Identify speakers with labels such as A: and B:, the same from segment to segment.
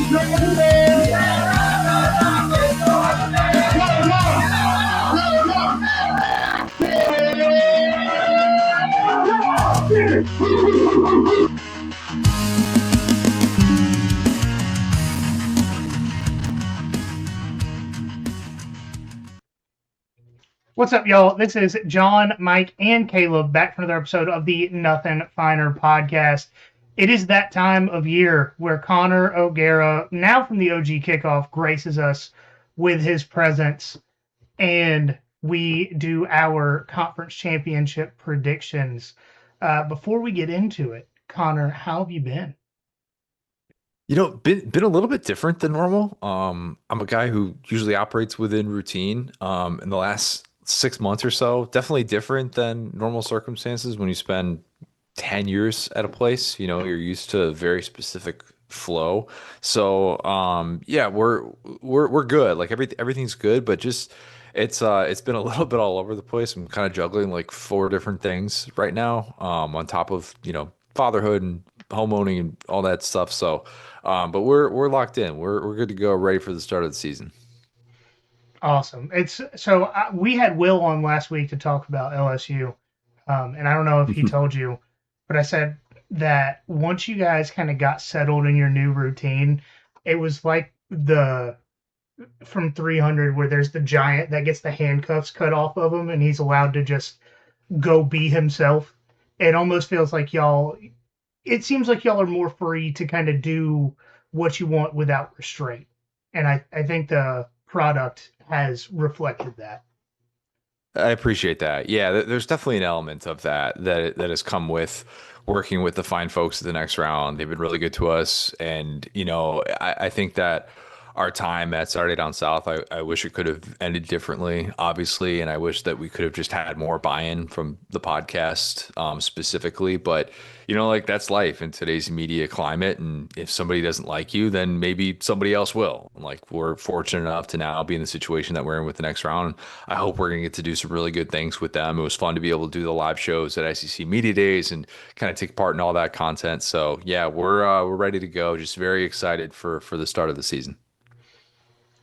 A: What's up, y'all? This is John, Mike, and Caleb back for another episode of the Nothing Finer podcast. It is that time of year where Connor O'Gara, now from the OG Kickoff, graces us with his presence, and we do our conference championship predictions. Before we get into it, Connor, how have you been?
B: Been a little bit different than normal. I'm a guy who usually operates within routine. In the last 6 months or so, definitely different than normal circumstances when you spend 10 years at a place. You're used to a very specific flow. So, yeah, we're good. Like everything's good, but just it's been a little bit all over the place. I'm kind of juggling like four different things right now, on top of, fatherhood and homeowning and all that stuff. So, but we're locked in. We're good to go, ready for the start of the season.
A: Awesome. We had Will on last week to talk about LSU, and I don't know if he told you, but I said that once you guys kind of got settled in your new routine, it was like the from 300 where there's the giant that gets the handcuffs cut off of him and he's allowed to just go be himself. It almost feels like y'all. It seems like y'all are more free to kind of do what you want without restraint, and I think the product has reflected that.
B: I appreciate that. Yeah, there's definitely an element of that has come with working with the fine folks at the next round. They've been really good to us, and I think that our time at Saturday Down South, I wish it could have ended differently, obviously, and I wish that we could have just had more buy-in from the podcast, specifically. But like that's life in today's media climate, and if somebody doesn't like you, then maybe somebody else will. Like we're fortunate enough to now be in the situation that we're in with the next round. I hope we're gonna get to do some really good things with them. It was fun to be able to do the live shows at SEC Media Days and kind of take part in all that content. So yeah, we're ready to go. Just very excited for the start of the season.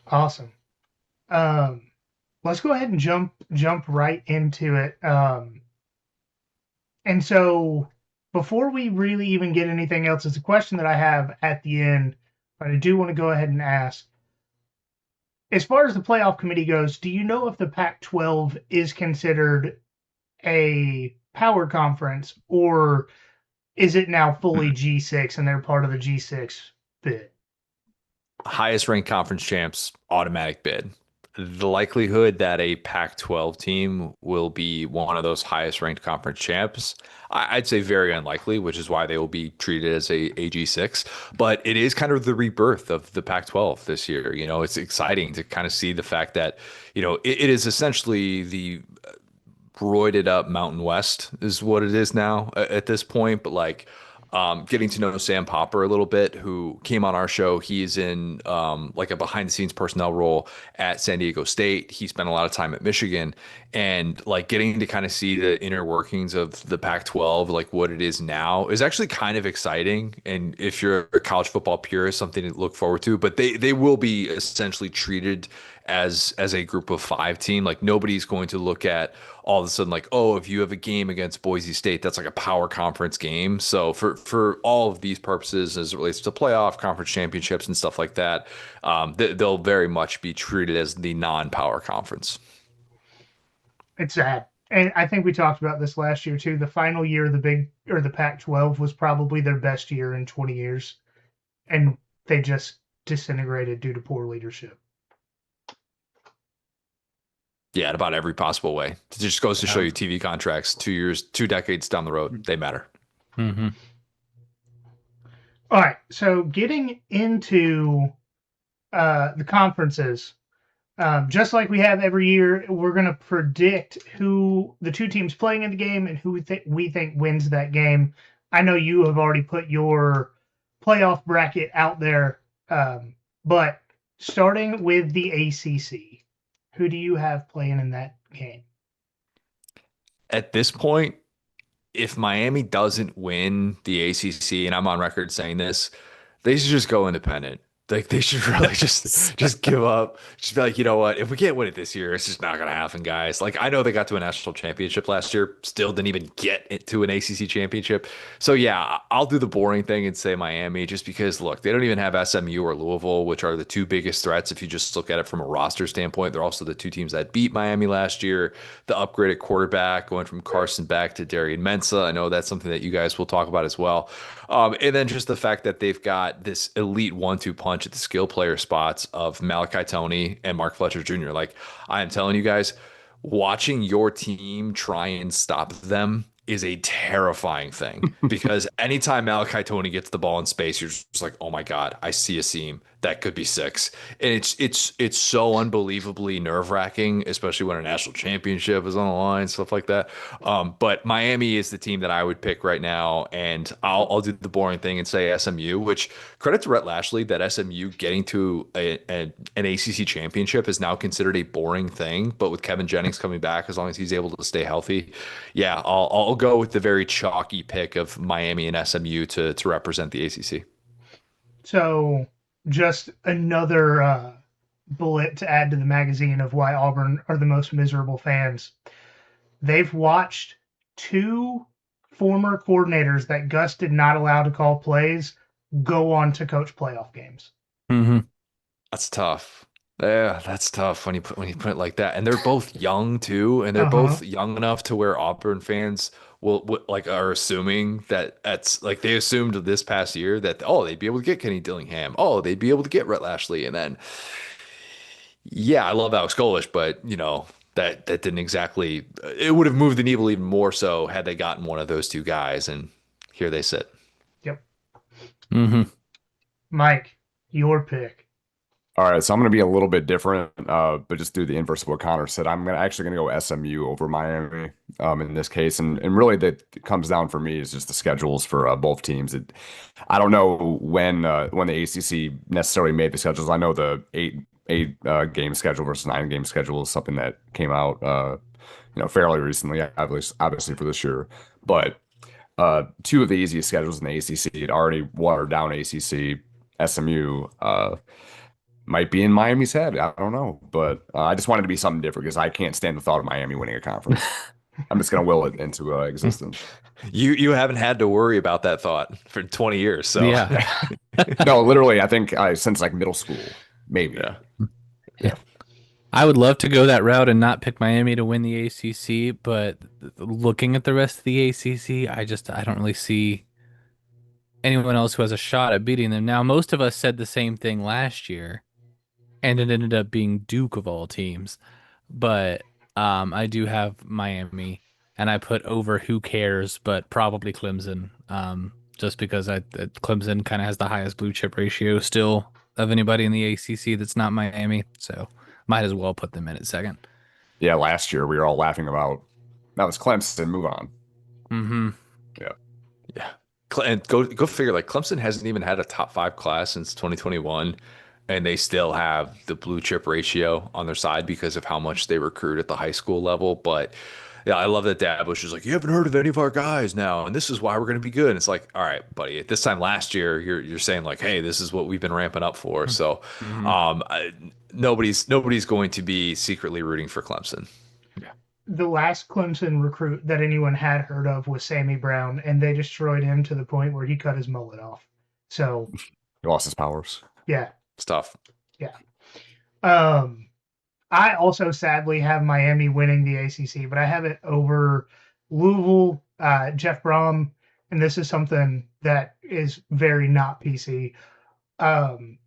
A: Awesome. Um, let's go ahead and jump right into it. And so before we really even get anything else, it's a question that I have at the end, but I do want to go ahead and ask. As far as the playoff committee goes, do you know if the Pac-12 is considered a power conference, or is it now fully G6 and they're part of the G6 bid?
B: Highest ranked conference champs, automatic bid. The likelihood that a Pac-12 team will be one of those highest ranked conference champs, I'd say very unlikely, which is why they will be treated as a AG6. But it is kind of the rebirth of the Pac-12 this year. It's exciting to kind of see the fact that, it is essentially the roided up Mountain West is what it is now at this point. But like, getting to know Sam Popper a little bit, who came on our show. He's in like a behind the scenes personnel role at San Diego State. He spent a lot of time at Michigan, and like getting to kind of see the inner workings of the Pac-12, like what it is now, is actually kind of exciting. And if you're a college football purist, something to look forward to. But they will be essentially treated as a group of five team. Like nobody's going to look at all of a sudden like, oh, if you have a game against Boise State, that's like a power conference game. So for all of these purposes, as it relates to playoff conference championships and stuff like that, they'll very much be treated as the non-power conference.
A: It's sad. And I think we talked about this last year too. The final year of the Pac-12 was probably their best year in 20 years. And they just disintegrated due to poor leadership.
B: Yeah, in about every possible way. It just goes to show you TV contracts 2 years, 2 decades down the road, they matter.
A: Mm-hmm. All right. So getting into the conferences, just like we have every year, we're going to predict who the two teams playing in the game and who we think wins that game. I know you have already put your playoff bracket out there, but starting with the ACC, who do you have playing in that game?
B: At this point, if Miami doesn't win the ACC, and I'm on record saying this, they should just go independent. Like they should really just give up. Just be like, you know what? If we can't win it this year, it's just not gonna happen, guys. Like I know they got to a national championship last year, still didn't even get it to an ACC championship. So yeah, I'll do the boring thing and say Miami, just because look, they don't even have SMU or Louisville, which are the two biggest threats if you just look at it from a roster standpoint. They're also the two teams that beat Miami last year. The upgraded quarterback going from Carson Beck to Darian Mensah. I know that's something that you guys will talk about as well. And then just the fact that they've got this elite 1-2 punch at the skill player spots of Malachi Tony and Mark Fletcher Jr. Like I am telling you guys, watching your team try and stop them is a terrifying thing because anytime Malachi Tony gets the ball in space, you're just like, oh my God, I see a seam. That could be six. And it's so unbelievably nerve-wracking, especially when a national championship is on the line, stuff like that. But Miami is the team that I would pick right now, and I'll do the boring thing and say SMU, which credit to Rhett Lashlee that SMU getting to an ACC championship is now considered a boring thing. But with Kevin Jennings coming back, as long as he's able to stay healthy, yeah, I'll go with the very chalky pick of Miami and SMU to represent the ACC.
A: So, just another bullet to add to the magazine of why Auburn are the most miserable fans. They've watched two former coordinators that Gus did not allow to call plays go on to coach playoff games.
C: Hmm.
B: That's tough. Yeah, that's tough when you put it like that. And they're both young too, and they're
A: Uh huh.
B: both young enough to where Auburn fans will like are assuming that that's like they assumed this past year that oh they'd be able to get Kenny Dillingham, oh they'd be able to get Rhett Lashlee, and then yeah, I love Alex Golish, but that didn't exactly it would have moved the needle even more so had they gotten one of those two guys, and here they sit.
A: Yep.
C: Hmm.
A: Mike, your pick.
D: All right, so I'm going to be a little bit different, but just do the inverse of what Connor said. Actually going to go SMU over Miami in this case, and really that comes down for me is just the schedules for both teams. I don't know when the ACC necessarily made the schedules. I know the eight game schedule versus 9 game schedule is something that came out fairly recently, obviously for this year, but two of the easiest schedules in the ACC had already watered down ACC. SMU. Might be in Miami's head. I don't know, but I just wanted to be something different because I can't stand the thought of Miami winning a conference. I'm just gonna will it into existence.
B: You haven't had to worry about that thought for 20 years, so
C: Yeah.
D: No, literally, I think since like middle school, maybe.
B: yeah.
C: Yeah. I would love to go that route and not pick Miami to win the ACC, but looking at the rest of the ACC, I don't really see anyone else who has a shot at beating them. Now, most of us said the same thing last year, and it ended up being Duke of all teams. But I do have Miami, and I put over who cares, but probably Clemson, just because Clemson kind of has the highest blue chip ratio still of anybody in the ACC that's not Miami. So might as well put them in at second.
D: Yeah, last year we were all laughing about that was Clemson. Move on.
C: Mm-hmm.
D: Yeah.
B: Yeah. And go figure, like Clemson hasn't even had a top 5 class since 2021, and they still have the blue chip ratio on their side because of how much they recruit at the high school level. But yeah, I love that Dad was just like, you haven't heard of any of our guys now, and this is why we're going to be good. And it's like, all right, buddy, at this time last year, you're saying like, hey, this is what we've been ramping up for. So,
C: Mm-hmm.
B: nobody's going to be secretly rooting for Clemson.
A: The last Clemson recruit that anyone had heard of was Sammy Brown, and they destroyed him to the point where he cut his mullet off. So,
D: He lost his powers.
A: yeah,
B: It's tough.
A: yeah. I also sadly have Miami winning the ACC, but I have it over Louisville, Jeff Brom, and this is something that is very not PC. Um,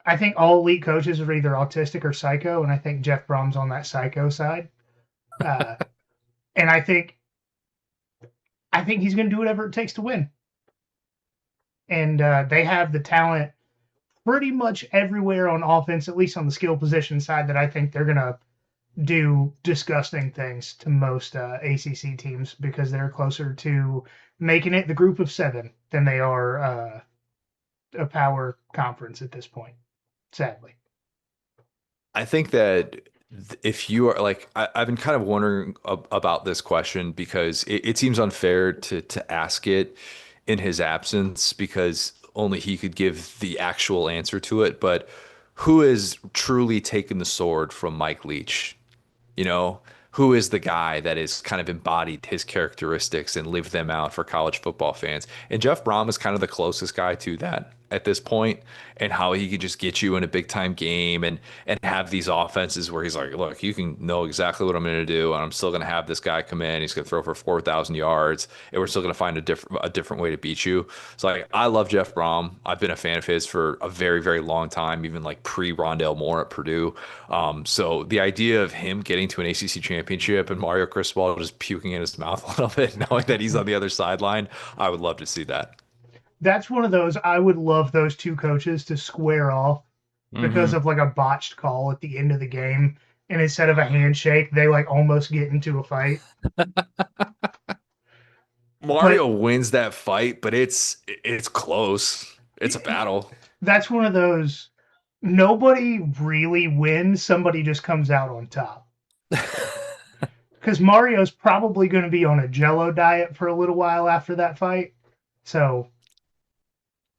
A: I think all elite coaches are either autistic or psycho, and I think Jeff Brom's on that psycho side. Uh, and I think he's going to do whatever it takes to win. And they have the talent pretty much everywhere on offense, at least on the skill position side, that I think they're going to do disgusting things to most ACC teams because they're closer to making it the group of 7 than they are a power conference at this point, sadly.
B: I think that if you are like, I've been kind of wondering about this question because it seems unfair to ask it in his absence because only he could give the actual answer to it. But who has truly taken the sword from Mike Leach? You know, who is the guy that has kind of embodied his characteristics and lived them out for college football fans? And Jeff Brom is kind of the closest guy to that at this point, and how he can just get you in a big time game and have these offenses where he's like, look, you can know exactly what I'm going to do, and I'm still going to have this guy come in. He's going to throw for 4,000 yards, and we're still going to find a different way to beat you. So like, I love Jeff Brom. I've been a fan of his for a very, very long time, even like pre Rondale Moore at Purdue. So the idea of him getting to an ACC championship and Mario Cristobal just puking in his mouth a little bit, knowing that he's on the other sideline, I would love to see that.
A: That's one of those, I would love those two coaches to square off because of like a botched call at the end of the game. And instead of a handshake, they like almost get into a fight.
B: Mario wins that fight, but it's close. It's a battle.
A: That's one of those, nobody really wins. Somebody just comes out on top. Because Mario's probably going to be on a Jell-O diet for a little while after that fight. So,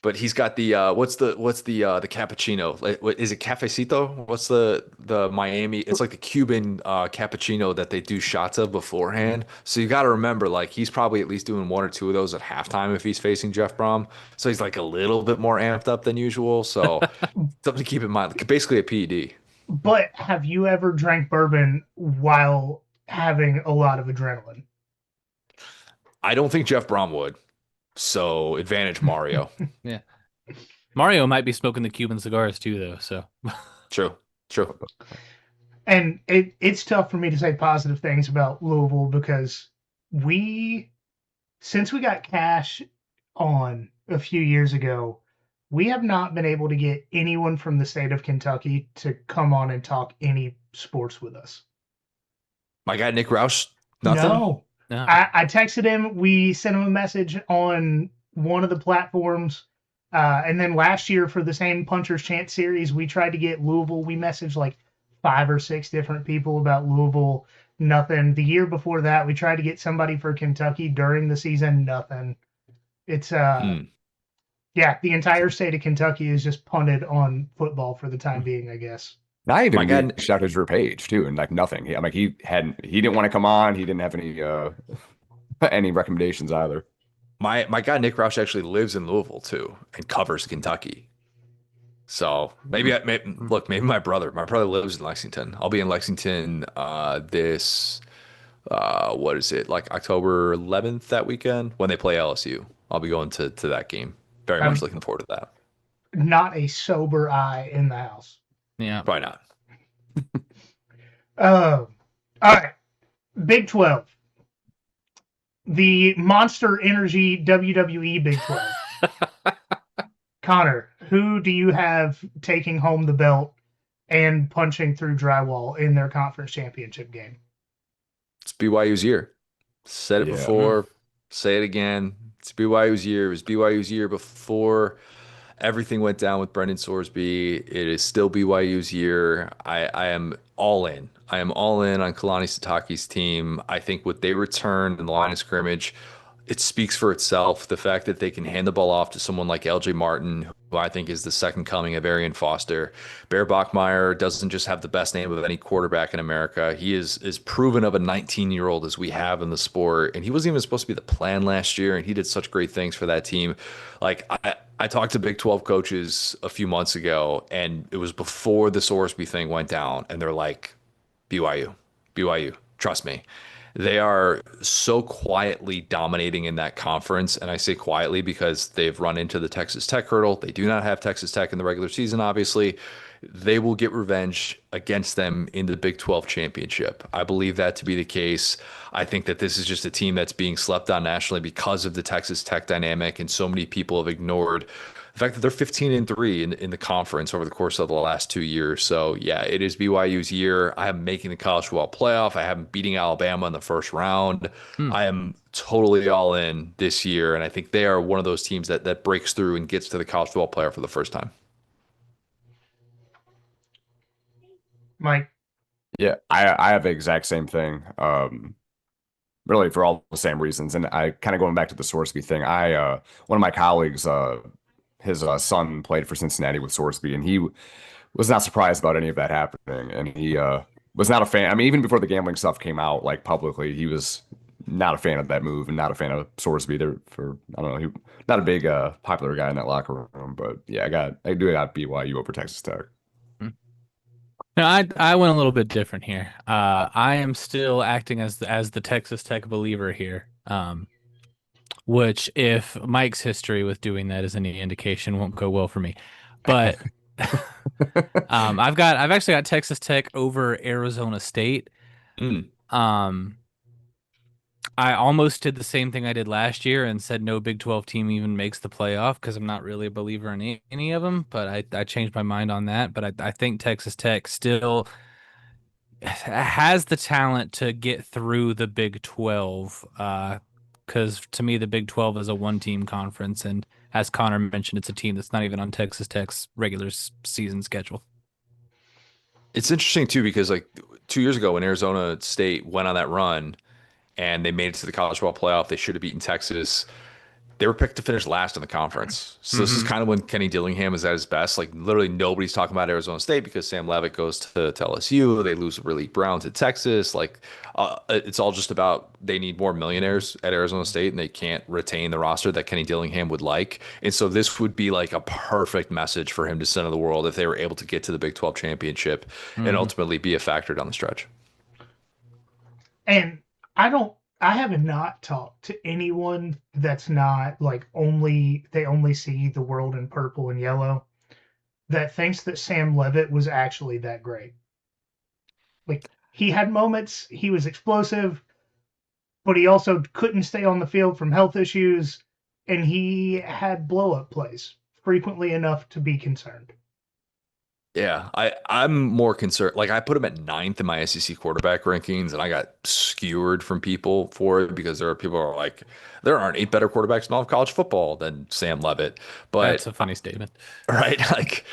B: but he's got the what's the cappuccino? Like, what is it, cafecito? What's the Miami? It's like the Cuban cappuccino that they do shots of beforehand. So you got to remember, like, he's probably at least doing one or two of those at halftime if he's facing Jeff Brom. So he's like a little bit more amped up than usual. So something to keep in mind. Basically a PED.
A: But have you ever drank bourbon while having a lot of adrenaline?
B: I don't think Jeff Brom would. So advantage Mario.
C: Yeah. Mario might be smoking the Cuban cigars too, though. So
B: true.
A: And it's tough for me to say positive things about Louisville because since we got Cash on a few years ago, we have not been able to get anyone from the state of Kentucky to come on and talk any sports with us.
B: My guy Nick Roush, nothing?
A: No. I texted him. We sent him a message on one of the platforms. And then last year for the same Puncher's Chant series, we tried to get Louisville. We messaged like 5 or 6 different people about Louisville. Nothing. The year before that, we tried to get somebody for Kentucky during the season. Nothing. It's yeah, the entire state of Kentucky is just punted on football for the time being, I guess.
D: Not even reached out to Drew Page too, and like nothing. He didn't want to come on. He didn't have any recommendations either.
B: My guy Nick Roush actually lives in Louisville too and covers Kentucky. So maybe my brother lives in Lexington. I'll be in Lexington this what is it, like October 11th that weekend when they play LSU. I'll be going to that game. Very much looking forward to that.
A: Not a sober eye in the house.
C: Yeah,
B: probably not.
A: All right, Big 12, the Monster Energy WWE Big 12. Connor, who do you have taking home the belt and punching through drywall in their conference championship game?
B: It's BYU's year. Said it before. Say it again. It's BYU's year. It was BYU's year before everything went down with Brendan Sorsby. It is still BYU's year. I am all in. I am all in on Kalani Sitake's team. I think what they return in the line of scrimmage, it speaks for itself. The fact that they can hand the ball off to someone like LJ Martin, who I think is the second coming of Arian Foster. Bear Bachmeier doesn't just have the best name of any quarterback in America. He is proven of a 19-year-old as we have in the sport. And he wasn't even supposed to be the plan last year, and he did such great things for that team. Like, I talked to Big 12 coaches a few months ago, and it was before the Sorsby thing went down, and they're like, BYU, trust me. They are so quietly dominating in that conference, and I say quietly because they've run into the Texas Tech hurdle. They do not have Texas Tech in the regular season, obviously. They will get revenge against them in the Big 12 championship. I believe that to be the case. I think that this is just a team that's being slept on nationally because of the Texas Tech dynamic, and so many people have ignored the fact that they're 15-3 in the conference over the course of the last 2 years. So yeah, it is BYU's year. I am making the college football playoff. I have them beating Alabama in the first round. I am totally all in this year, and I think they are one of those teams that breaks through and gets to the college football playoff for the first time.
A: Mike?
D: Yeah, I have the exact same thing. Really for all the same reasons. And I kind of going back to the Sorsby thing, one of my colleagues his son played for Cincinnati with Sorsby, and he was not surprised about any of that happening. And he was not a fan. I mean, even before the gambling stuff came out, like publicly, he was not a fan of that move and not a fan of Sorsby. There for I don't know, he not a big popular guy in that locker room. But yeah, I do got BYU over Texas Tech.
C: No, I went a little bit different here. I am still acting as the Texas Tech believer here. Which, if Mike's history with doing that is any indication, won't go well for me. But I've actually got Texas Tech over Arizona State.
B: Mm.
C: I almost did the same thing I did last year and said no Big 12 team even makes the playoff because I'm not really a believer in any of them. But I changed my mind on that. But I think Texas Tech still has the talent to get through the Big 12. Because to me, the Big 12 is a one-team conference, and as Connor mentioned, it's a team that's not even on Texas Tech's regular season schedule.
B: It's interesting too because like 2 years ago when Arizona State went on that run and they made it to the college football playoff, they should have beaten Texas. They were picked to finish last in the conference. So this is kind of when Kenny Dillingham is at his best. Like literally nobody's talking about Arizona State because Sam Levitt goes to LSU. They lose Willie Brown to Texas. Like it's all just about they need more millionaires at Arizona State and they can't retain the roster that Kenny Dillingham would like. And so this would be like a perfect message for him to send to the world if they were able to get to the Big 12 championship and ultimately be a factor down the stretch.
A: And I have not talked to anyone that's not like they only see the world in purple and yellow that thinks that Sam Levitt was actually that great. Like he had moments, he was explosive, but he also couldn't stay on the field from health issues, and he had blow up plays frequently enough to be concerned.
B: Yeah, I'm more concerned. Like I put him at ninth in my SEC quarterback rankings, and I got skewered from people for it because there are people who are like, there aren't 8 better quarterbacks in all of college football than Sam Levitt.
C: That's
B: But
C: a funny statement.
B: right, like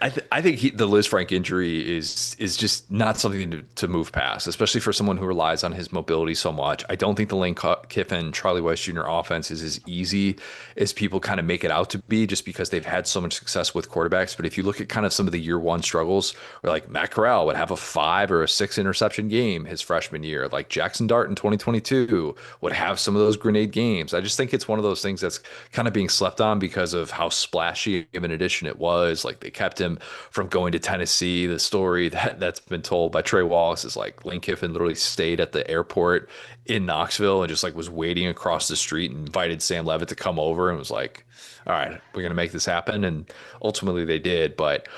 B: I think the Liz Frank injury is just not something to move past, especially for someone who relies on his mobility so much. I don't think the Lane Kiffin, Charlie Weiss Jr. offense is as easy as people kind of make it out to be, just because they've had so much success with quarterbacks. But if you look at kind of some of the year one struggles, where like Matt Corral would have a 5 or a 6 interception game his freshman year, like Jackson Dart in 2022 would have some of those grenade games. I just think it's one of those things that's kind of being slept on because of how splashy of an addition it was. Like they kept him from going to Tennessee. The story that's been told by Trey Wallace is like Lane Kiffin literally stayed at the airport in Knoxville and just like was waiting across the street and invited Sam Levitt to come over and was like, all right, we're going to make this happen. And ultimately they did. But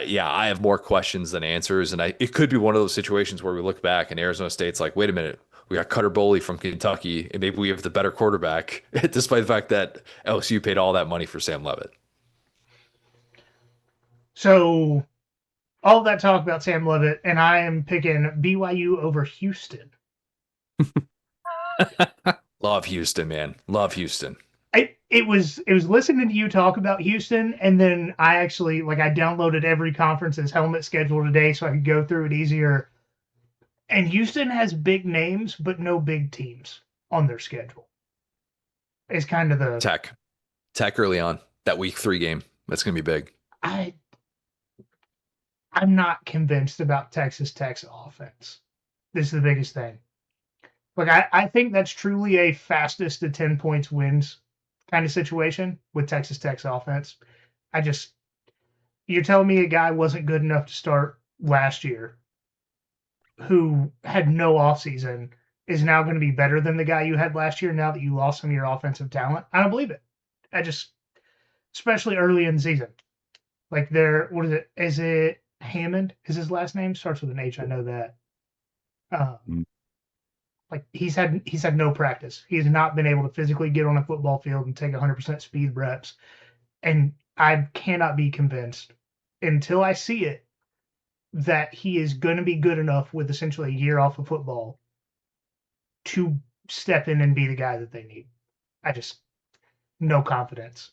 B: yeah, I have more questions than answers. And it could be one of those situations where we look back and Arizona State's like, wait a minute, we got Cutter Boley from Kentucky, and maybe we have the better quarterback, despite the fact that LSU paid all that money for Sam Levitt.
A: So all that talk about Sam Levitt, and I am picking BYU over Houston.
B: Love Houston, man. Love Houston.
A: It was listening to you talk about Houston, and then I actually I downloaded every conference's helmet schedule today so I could go through it easier. And Houston has big names, but no big teams on their schedule. It's kind of the
B: Tech early on that week 3 game. That's gonna be big.
A: I'm not convinced about Texas Tech's offense. This is the biggest thing. I think that's truly a fastest to 10 points wins kind of situation with Texas Tech's offense. You're telling me a guy wasn't good enough to start last year who had no offseason is now going to be better than the guy you had last year now that you lost some of your offensive talent? I don't believe it. Especially early in the season. What is it? Is it Hammond? Is his last name? Starts with an H, I know that. He's had no practice. He has not been able to physically get on a football field and take 100% speed reps. And I cannot be convinced until I see it that he is going to be good enough with essentially a year off of football to step in and be the guy that they need. No confidence.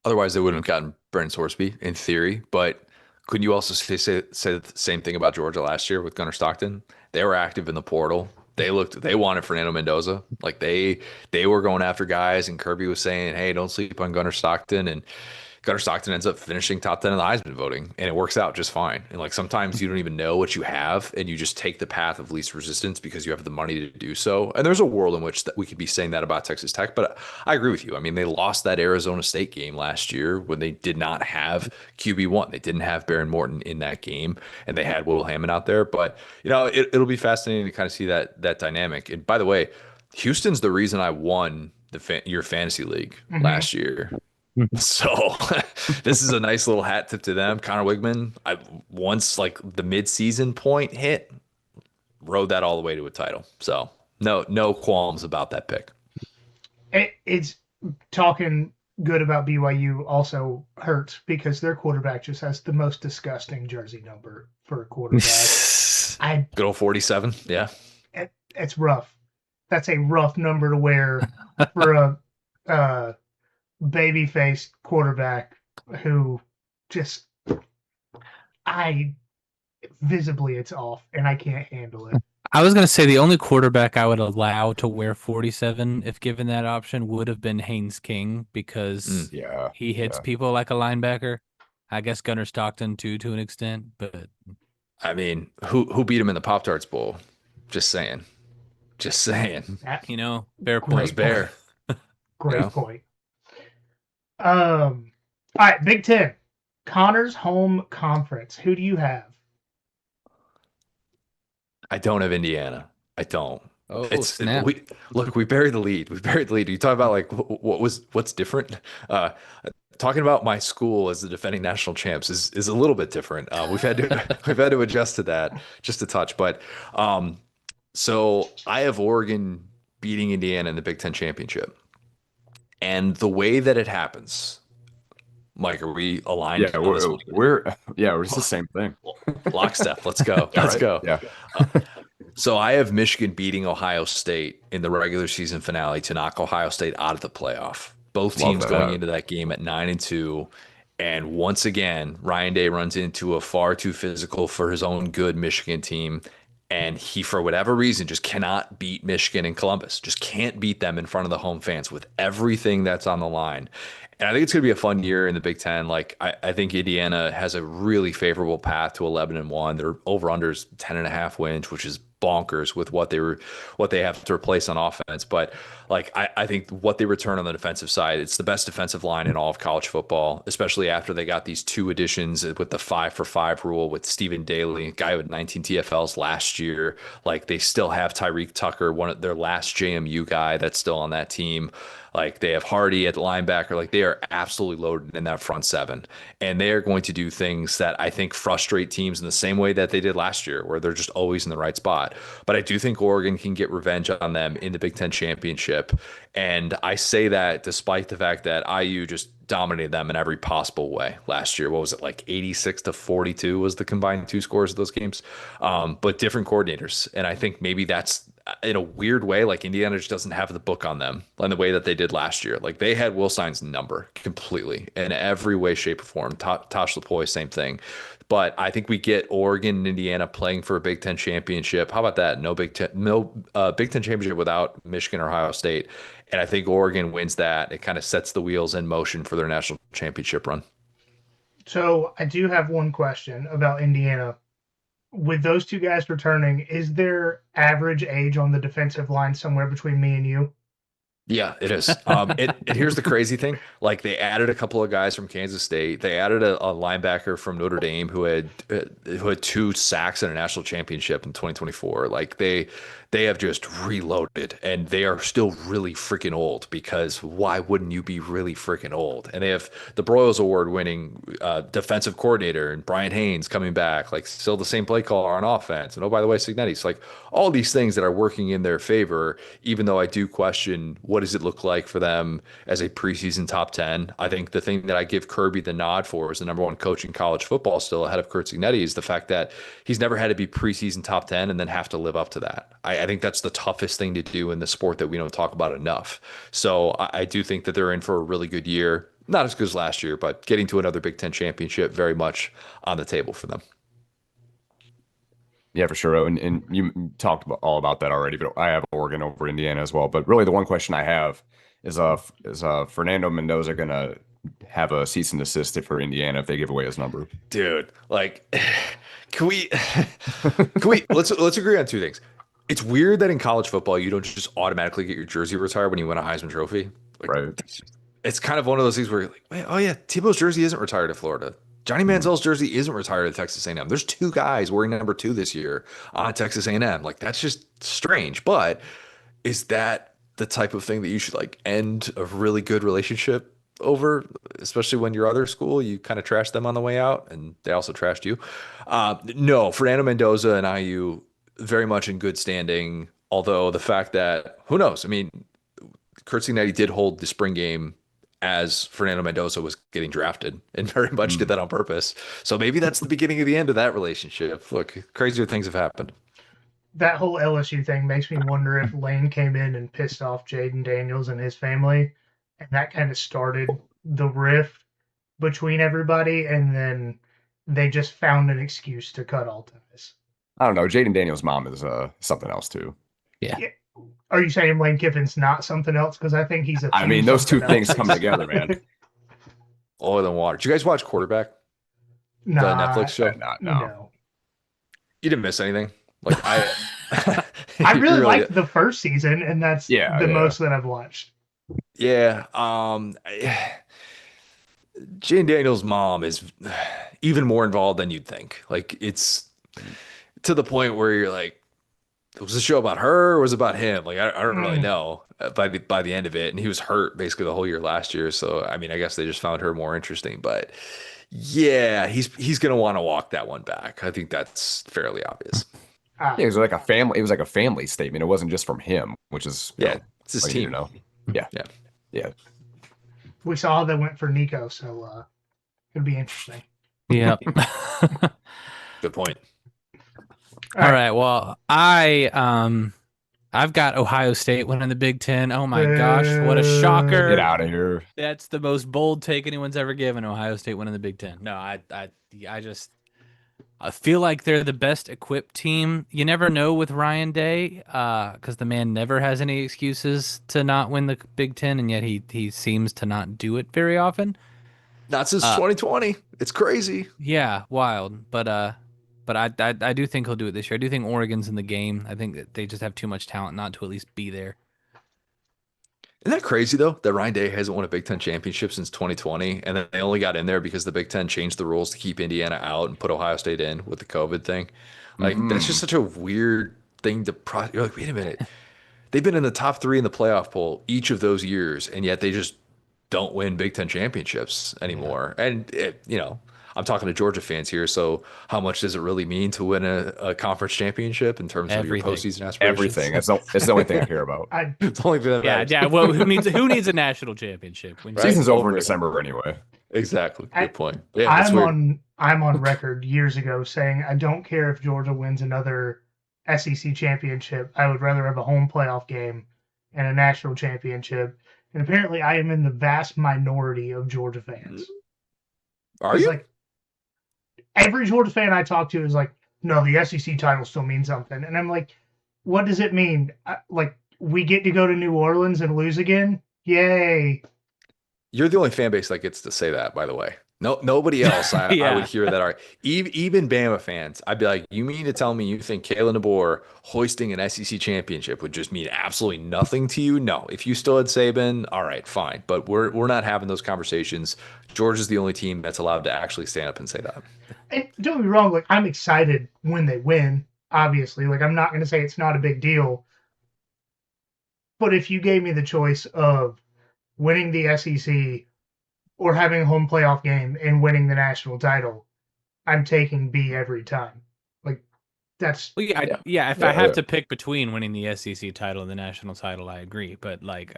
B: Otherwise, they wouldn't have gotten Brent Sorsby in theory. But couldn't you also say the same thing about Georgia last year with Gunnar Stockton? They were active in the portal. They wanted Fernando Mendoza. Like they were going after guys, and Kirby was saying, "Hey, don't sleep on Gunnar Stockton." And Gunnar Stockton ends up finishing top 10 in the Heisman voting, and it works out just fine. And like sometimes you don't even know what you have, and you just take the path of least resistance because you have the money to do so. And there's a world in which that we could be saying that about Texas Tech, but I agree with you. I mean, they lost that Arizona State game last year when they did not have QB1. They didn't have Baron Morton in that game, and they had Will Hammond out there. But it'll be fascinating to kind of see that dynamic. And by the way, Houston's the reason I won your fantasy league last year. So this is a nice little hat tip to them. Connor Wigman, once like the mid-season point hit, rode that all the way to a title. So no qualms about that pick.
A: It's talking good about BYU also hurts because their quarterback just has the most disgusting jersey number for a quarterback.
B: Good old 47. Yeah.
A: It's rough. That's a rough number to wear for a baby-faced quarterback who just visibly it's off and I can't handle it.
C: I was going to say the only quarterback I would allow to wear 47 if given that option would have been Haynes King because he hits people like a linebacker. I guess Gunnar Stockton too to an extent, but
B: I mean, who beat him in the Pop-Tarts Bowl? Just saying.
C: Bear point.
B: Bear.
A: Great point. All right, Big Ten. Connor's home conference. Who do you have?
B: I don't have Indiana. I don't.
C: Snap.
B: We buried the lead. You talk about like what's different. Talking about my school as the defending national champs is a little bit different. We've had to adjust to that just a touch. But so I have Oregon beating Indiana in the Big Ten championship. And the way that it happens, Mike, are we aligned?
D: Yeah, we're it's the same thing.
B: Lockstep. Let's go. Let's go.
D: Yeah.
B: So I have Michigan beating Ohio State in the regular season finale to knock Ohio State out of the playoff. Both teams going into that game at 9-2. And once again, Ryan Day runs into a far too physical for his own good Michigan team. And he, for whatever reason, just cannot beat Michigan and Columbus. Just can't beat them in front of the home fans with everything that's on the line. And I think it's going to be a fun year in the Big Ten. Like I think Indiana has a really favorable path to 11-1. Their over/unders 10.5 wins, which is bonkers with what they have to replace on offense. But like I think what they return on the defensive side, it's the best defensive line in all of college football, especially after they got these 2 additions with the 5-for-5 rule with Stephen Daly, a guy with 19 TFLs last year. Like they still have Tyreek Tucker, one of their last JMU guy that's still on that team. Like they have Hardy at the linebacker. Like they are absolutely loaded in that front 7. And they are going to do things that I think frustrate teams in the same way that they did last year, where they're just always in the right spot. But I do think Oregon can get revenge on them in the Big Ten championship. And I say that despite the fact that IU just dominated them in every possible way last year. What was it, like 86-42 was the combined 2 scores of those games? But different coordinators. And I think maybe that's in a weird way, like Indiana just doesn't have the book on them in the way that they did last year. Like they had Will Stein's number completely in every way, shape, or form. Tosh Lapoy, same thing. But I think we get Oregon and Indiana playing for a Big Ten championship. How about that? No Big Ten championship without Michigan or Ohio State. And I think Oregon wins that. It kind of sets the wheels in motion for their national championship run.
A: So I do have one question about Indiana. With those 2 guys returning, is their average age on the defensive line somewhere between me and you?
B: Yeah, it is. Here's the crazy thing. Like they added a couple of guys from Kansas State. They added a linebacker from Notre Dame who had 2 sacks in a national championship in 2024. Like they have just reloaded, and they are still really freaking old, because why wouldn't you be really freaking old? And they have the Broyles Award winning defensive coordinator and Brian Haynes coming back, like still the same play caller on offense. And oh, by the way, Signetti's like all these things that are working in their favor, even though I do question what does it look like for them as a preseason top 10. I think the thing that I give Kirby the nod for as the number 1 coach in college football, still ahead of Kurt Signetti, is the fact that he's never had to be preseason top 10 and then have to live up to that. I think that's the toughest thing to do in the sport that we don't talk about enough. So I do think that they're in for a really good year. Not as good as last year, but getting to another Big Ten championship, very much on the table for them.
D: Yeah, for sure. And you talked all about that already, but I have Oregon over Indiana as well. But really, the one question I have is Fernando Mendoza gonna have a cease and desist for Indiana if they give away his number?
B: Dude, like, can we let's agree on two things. It's weird that in college football you don't just automatically get your jersey retired when you win a Heisman Trophy. Like,
D: Right.
B: it's kind of one of those things where you're like, wait, oh yeah, Tebow's jersey isn't retired at Florida. Johnny
D: Mhm.
B: Manziel's jersey isn't retired at Texas A&M. There's two guys wearing number 2 this year on Texas A&M. Like, that's just strange. But is that the type of thing that you should like end a really good relationship over, especially when your other school, you kind of trashed them on the way out and they also trashed you? No, Fernando Mendoza and IU very much in good standing. Although the fact that, who knows? I mean, Kurt Cignetti did hold the spring game as Fernando Mendoza was getting drafted and very much did
D: Mm.
B: that on purpose. So maybe that's the beginning of the end of that relationship. Look, crazier things have happened.
A: That whole LSU thing makes me wonder if Lane came in and pissed off Jaden Daniels and his family, and that kind of started the rift between everybody, and then they just found an excuse to cut all ties.
D: I don't know. Jaden Daniels' mom is something else too.
C: Yeah.
A: Are you saying Lane Kiffin's not something else? Because I think he's a few
D: I mean, those two
A: something
D: things
A: else's.
D: come together, man.
B: Oil and water. Did you guys watch Quarterback? The
A: Nah,
B: Netflix show?
D: Not no.
A: no.
B: You didn't miss anything. Like I
A: I
B: you
A: really liked the first season, and that's
D: Yeah,
A: the
D: yeah.
A: most that I've watched.
B: yeah. Jane Daniels' mom is even more involved than you'd think. Like it's to the point where you're like, was the show about her or was it about him? Like I don't really know by the end of it. And he was hurt basically the whole year last year. So I mean, I guess they just found her more interesting. But yeah, he's gonna want to walk that one back. I think that's fairly obvious.
A: Ah,
D: Yeah, it was like a family. It was like a family statement. It wasn't just from him, which is
B: Yeah, it's his
D: what you need to
B: team.
D: know. Yeah,
B: Yeah.
D: yeah.
A: we saw how they went for Nico, so it'd be interesting.
C: Yeah.
B: Good point.
C: All right. Well, I've got Ohio State winning the Big Ten. Oh my gosh, what a
D: Get
C: shocker!
D: out of here.
C: That's the most bold take anyone's ever given. Ohio State winning the Big Ten. No, I feel like they're the best equipped team. You never know with Ryan Day, because the man never has any excuses to not win the Big Ten, and yet he seems to not do it very often.
B: Not since 2020. It's crazy.
C: Yeah, wild. But I do think he'll do it this year. I do think Oregon's in the game. I think that they just have too much talent not to at least be there.
B: Isn't that crazy though that Ryan Day hasn't won a Big Ten championship since 2020, and then they only got in there because the Big Ten changed the rules to keep Indiana out and put Ohio State in with the COVID thing. Like that's just such a weird thing to You're like, wait a minute, they've been in the top 3 in the playoff poll each of those years, and yet they just don't win Big Ten championships anymore. And I'm talking to Georgia fans here, so how much does it really mean to win a conference championship in terms of your
C: Everything.
B: postseason aspirations?
D: Everything. That's the only thing I care about.
B: It's the only thing that
C: Yeah,
B: matters.
C: yeah. Well, who needs a national championship? When
B: Right?
D: Season's over in
B: Over it.
D: December anyway.
B: Exactly. Good point. Yeah, that's
A: I'm
B: weird.
A: on record years ago saying I don't care if Georgia wins another SEC championship. I would rather have a home playoff game and a national championship. And apparently, I am in the vast minority of Georgia fans.
B: Are
A: It's
B: you?
A: like every Georgia fan I talk to is like, no, the SEC title still means something. And I'm like, what does it mean? Like, we get to go to New Orleans and lose again? Yay.
B: You're the only fan base that gets to say that, by the way. No, nobody else. I
C: Yeah.
B: would hear that. Even Bama fans, I'd be like, you mean to tell me you think Kalen DeBoer hoisting an SEC championship would just mean absolutely nothing to you? No. If you still had Saban, all right, fine. But we're not having those conversations. Georgia's the only team that's allowed to actually stand up and say that.
A: And don't get me wrong, like, I'm excited when they win, obviously. Like, I'm not going to say it's not a big deal. But if you gave me the choice of winning the SEC or having a home playoff game and winning the national title, I'm taking B every time. Like, that's
C: Well, yeah,
D: Yeah.
C: If I have
D: Yeah.
C: to pick between winning the SEC title and the national title, I agree. But like,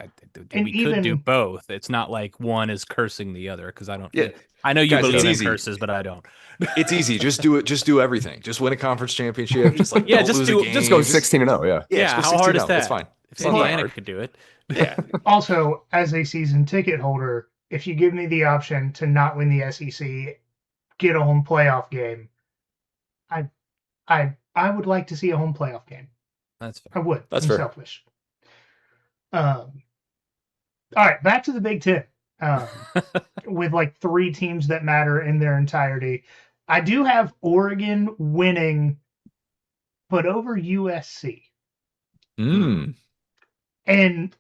A: And
C: we could do
A: even-
C: both. It's not like one is cursing the other because I don't.
B: Yeah.
C: I know you
B: Guys, it's
C: believe in
B: easy.
C: curses, but I don't.
B: It's easy. Just do it. Just do everything. Just win a conference championship. Just like
C: Yeah,
B: don't
C: just
B: lose
C: do-
B: a game.
D: Just go 16-0. Yeah.
B: Yeah,
C: Yeah,
B: just go
C: how hard is
B: 16-0.
C: that?
B: That's fine.
C: If
B: It's not that
C: Indiana
B: hard.
C: could do it.
B: Yeah.
A: also, as a season ticket holder, if you give me the option to not win the SEC, get a home playoff game, I would like to see a home playoff game.
C: That's
A: I
C: fair.
A: would.
B: That's
A: I'm
B: fair.
A: selfish. All right, back to the Big Ten. With like 3 teams that matter in their entirety. I do have Oregon winning, but over USC. And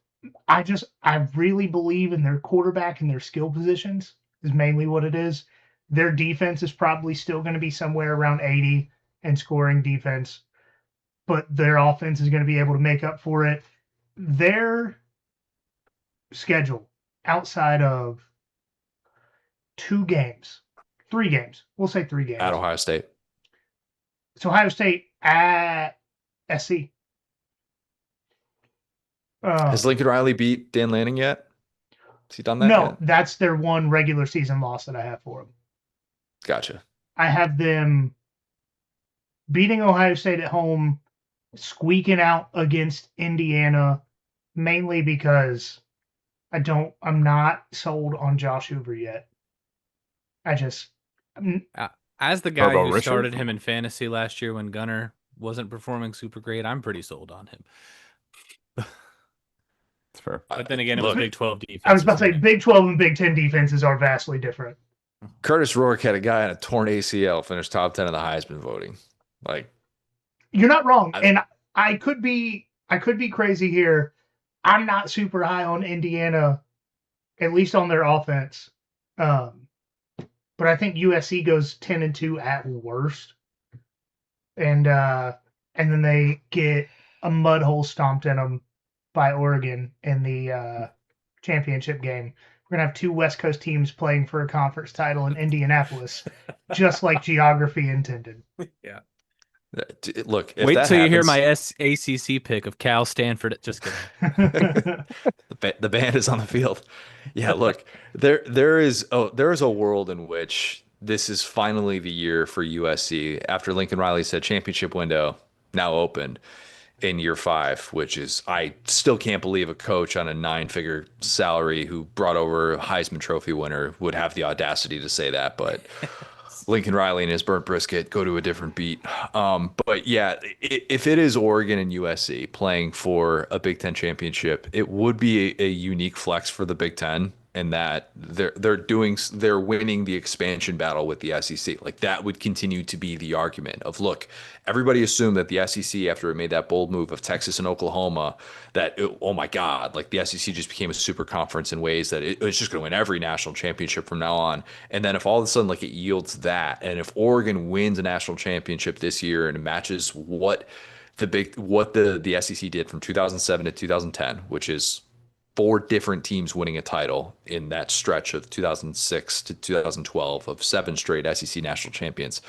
A: I really believe in their quarterback and their skill positions is mainly what it is. Their defense is probably still going to be somewhere around 80 and scoring defense, but their offense is going to be able to make up for it. Their schedule outside of 3 games, we'll say 3 games.
B: At Ohio State.
A: So Ohio State at SC.
B: Has Lincoln Riley beat Dan Lanning yet? Has he done that
A: No,
B: yet?
A: that's their one regular season loss that I have for them.
B: Gotcha.
A: I have them beating Ohio State at home, squeaking out against Indiana, mainly because I'm not sold on Josh Hoover yet.
C: As the guy
D: Turbo
C: who
D: Richard?
C: started him in fantasy last year when Gunner wasn't performing super great, I'm pretty sold on him.
D: That's fair.
C: But then again, it was
B: Look,
C: Big 12 defense.
A: I was about to say Big 12 and Big 10 defenses are vastly different.
B: Curtis Rourke had a guy on a torn ACL finish top 10 of the Heisman voting. Like,
A: You're not wrong, and I could be crazy here. I'm not super high on Indiana, at least on their offense. But I think USC goes 10-2 at worst, and then they get a mud hole stomped in them by Oregon in the championship game. We're gonna have 2 West Coast teams playing for a conference title in Indianapolis, just like geography intended.
C: Yeah.
B: look, if
C: Wait
B: that
C: till you hear
B: happens,
C: my ACC pick of Cal, Stanford. Just kidding.
B: the band is on the field. Yeah, look, there is a world in which this is finally the year for USC after Lincoln Riley said championship window now opened in year 5, which is I still can't believe a coach on a 9-figure salary who brought over a Heisman Trophy winner would have the audacity to say that, but Lincoln Riley and his burnt brisket go to a different beat. But yeah, if it is Oregon and USC playing for a Big Ten championship, it would be a unique flex for the Big Ten in that they're winning the expansion battle with the SEC. Like that would continue to be the argument of look, everybody assumed that the SEC after it made that bold move of Texas and Oklahoma oh my God, like the SEC just became a super conference in ways that it's just going to win every national championship from now on. And then if all of a sudden like it yields that, and if Oregon wins a national championship this year and it matches what the SEC did from 2007 to 2010, which is 4 different teams winning a title in that stretch of 2006 to 2012 of 7 straight SEC national champions.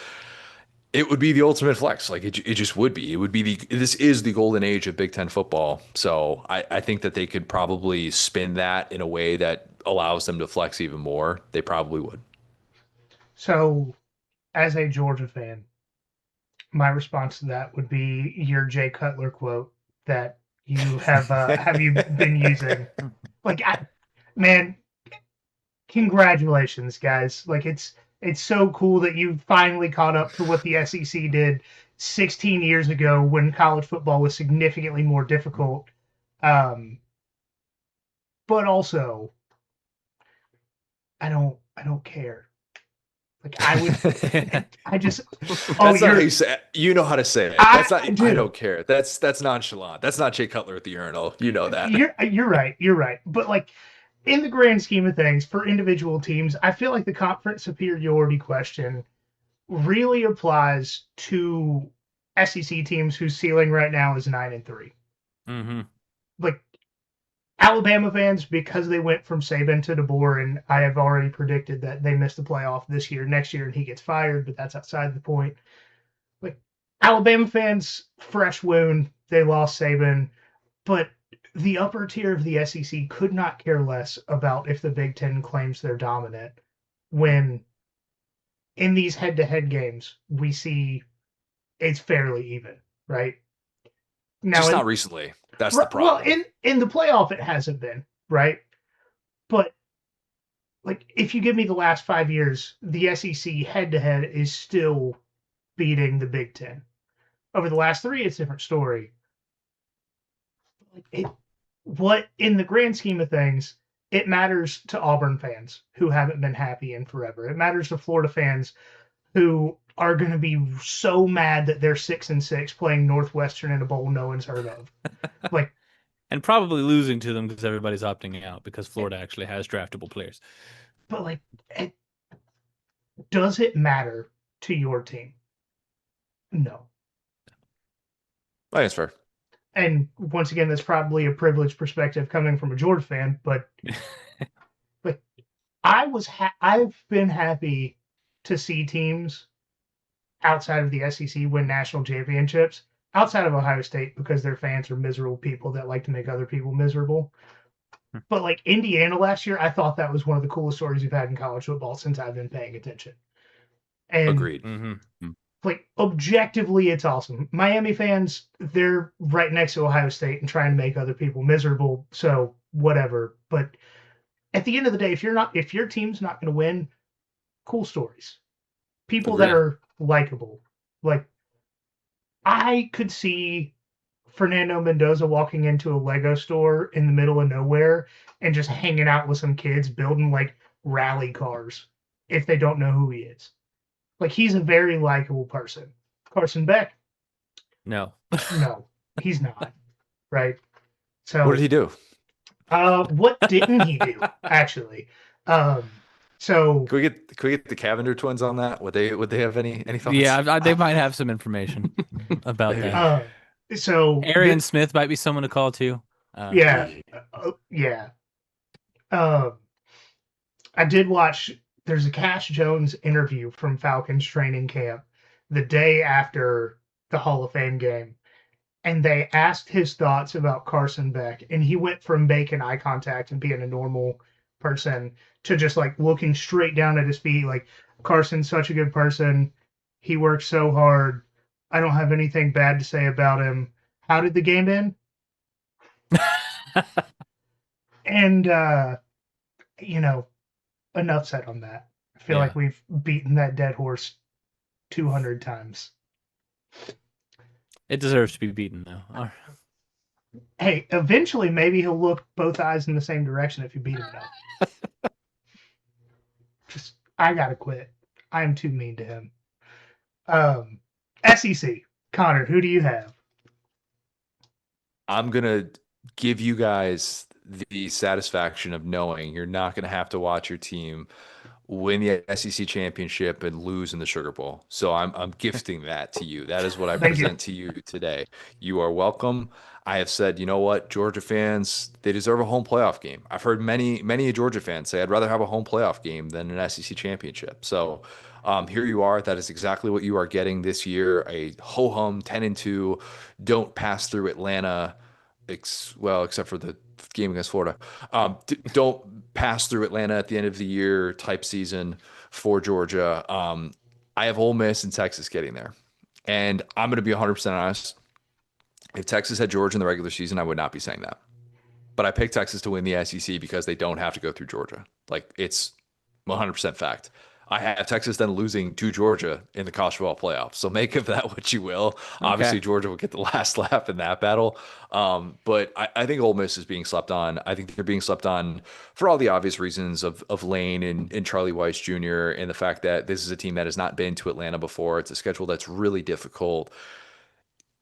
B: It would be the ultimate flex. Like it just would be. It would be this is the golden age of Big Ten football. So I think that they could probably spin that in a way that allows them to flex even more. They probably would.
A: So, as a Georgia fan, my response to that would be your Jay Cutler quote that you have you been using. Like, man, congratulations, guys! Like, it's so cool that you finally caught up to what the SEC did 16 years ago when college football was significantly more difficult. But also, I don't care. Like I would, I just.
B: That's not how you say it. You know how to say it. That's not. I don't care. That's nonchalant. That's not Jay Cutler at the urinal. You know that.
A: You're right. You're right. But like in the grand scheme of things, for individual teams, I feel like the conference superiority question really applies to SEC teams whose ceiling right now is 9-3.
C: Mm-hmm.
A: Like Alabama fans, because they went from Saban to DeBoer, and I have already predicted that they miss the playoff this year, next year, and he gets fired, but that's outside the point. Like Alabama fans, fresh wound, they lost Saban, but the upper tier of the SEC could not care less about if the Big Ten claims they're dominant when in these head-to-head games we see it's fairly even, right?
B: Now, just not recently. That's the problem.
A: Well, in the playoff, it hasn't been, right? But like, if you give me the last 5 years, the SEC head-to-head is still beating the Big Ten. Over the last 3, it's a different story. What in the grand scheme of things, it matters to Auburn fans who haven't been happy in forever. It matters to Florida fans who are going to be so mad that they're 6-6 playing Northwestern in a bowl no one's heard of. Like,
C: and probably losing to them because everybody's opting out because Florida actually has draftable players.
A: But like, does it matter to your team? No.
B: I think it's fair.
A: And once again, that's probably a privileged perspective coming from a Georgia fan, but I've been happy to see teams outside of the SEC win national championships, outside of Ohio State, because their fans are miserable people that like to make other people miserable. But like Indiana last year, I thought that was one of the coolest stories we've had in college football since I've been paying attention. And
B: Agreed.
A: like objectively, it's awesome. Miami fans, they're right next to Ohio State and trying to make other people miserable. So whatever. But at the end of the day, if your team's not going to win, cool stories. People that are likable. Like I could see Fernando Mendoza walking into a Lego store in the middle of nowhere and just hanging out with some kids building like rally cars if they don't know who he is. Like he's a very likable person. Carson Beck,
C: No.
A: no, he's not. Right. So
B: What did he do?
A: What didn't he do actually? So
B: Can we get the Cavender twins on that? Would they have any thoughts?
C: Yeah, they might have some information about that.
A: So
C: Arian Smith might be someone to call too.
A: Yeah. I did watch. There's a Cash Jones interview from Falcons training camp the day after the Hall of Fame game, and they asked his thoughts about Carson Beck, and he went from making eye contact and being a normal person to just like looking straight down at his feet, like Carson's such a good person. He works so hard. I don't have anything bad to say about him. How did the game end? And enough said on that. I feel like we've beaten that dead horse 200 times.
C: It deserves to be beaten, though.
A: Hey, eventually maybe he'll look both eyes in the same direction if you beat him enough. I gotta quit. I'm too mean to him. SEC. Connor, who do you have?
B: I'm gonna give you guys the satisfaction of knowing you're not gonna have to watch your team win the SEC championship and lose in the Sugar Bowl. So I'm gifting that to you. That is what I present to you today. You are welcome. I have said, you know what, Georgia fans, they deserve a home playoff game. I've heard many Georgia fans say I'd rather have a home playoff game than an SEC championship. So here you are. That is exactly what you are getting this year. A ho-hum 10-2, don't pass through Atlanta, except for the game against Florida. Don't pass through Atlanta at the end of the year type season for Georgia. I have Ole Miss and Texas getting there. And I'm going to be 100% honest. If Texas had Georgia in the regular season, I would not be saying that. But I picked Texas to win the SEC because they don't have to go through Georgia. Like, it's 100% fact. I have Texas then losing to Georgia in the college football playoffs. So make of that what you will. Okay. Obviously, Georgia will get the last laugh in that battle. But I think Ole Miss is being slept on. I think they're being slept on for all the obvious reasons of Lane and Charlie Weiss Jr. and the fact that this is a team that has not been to Atlanta before. It's a schedule that's really difficult.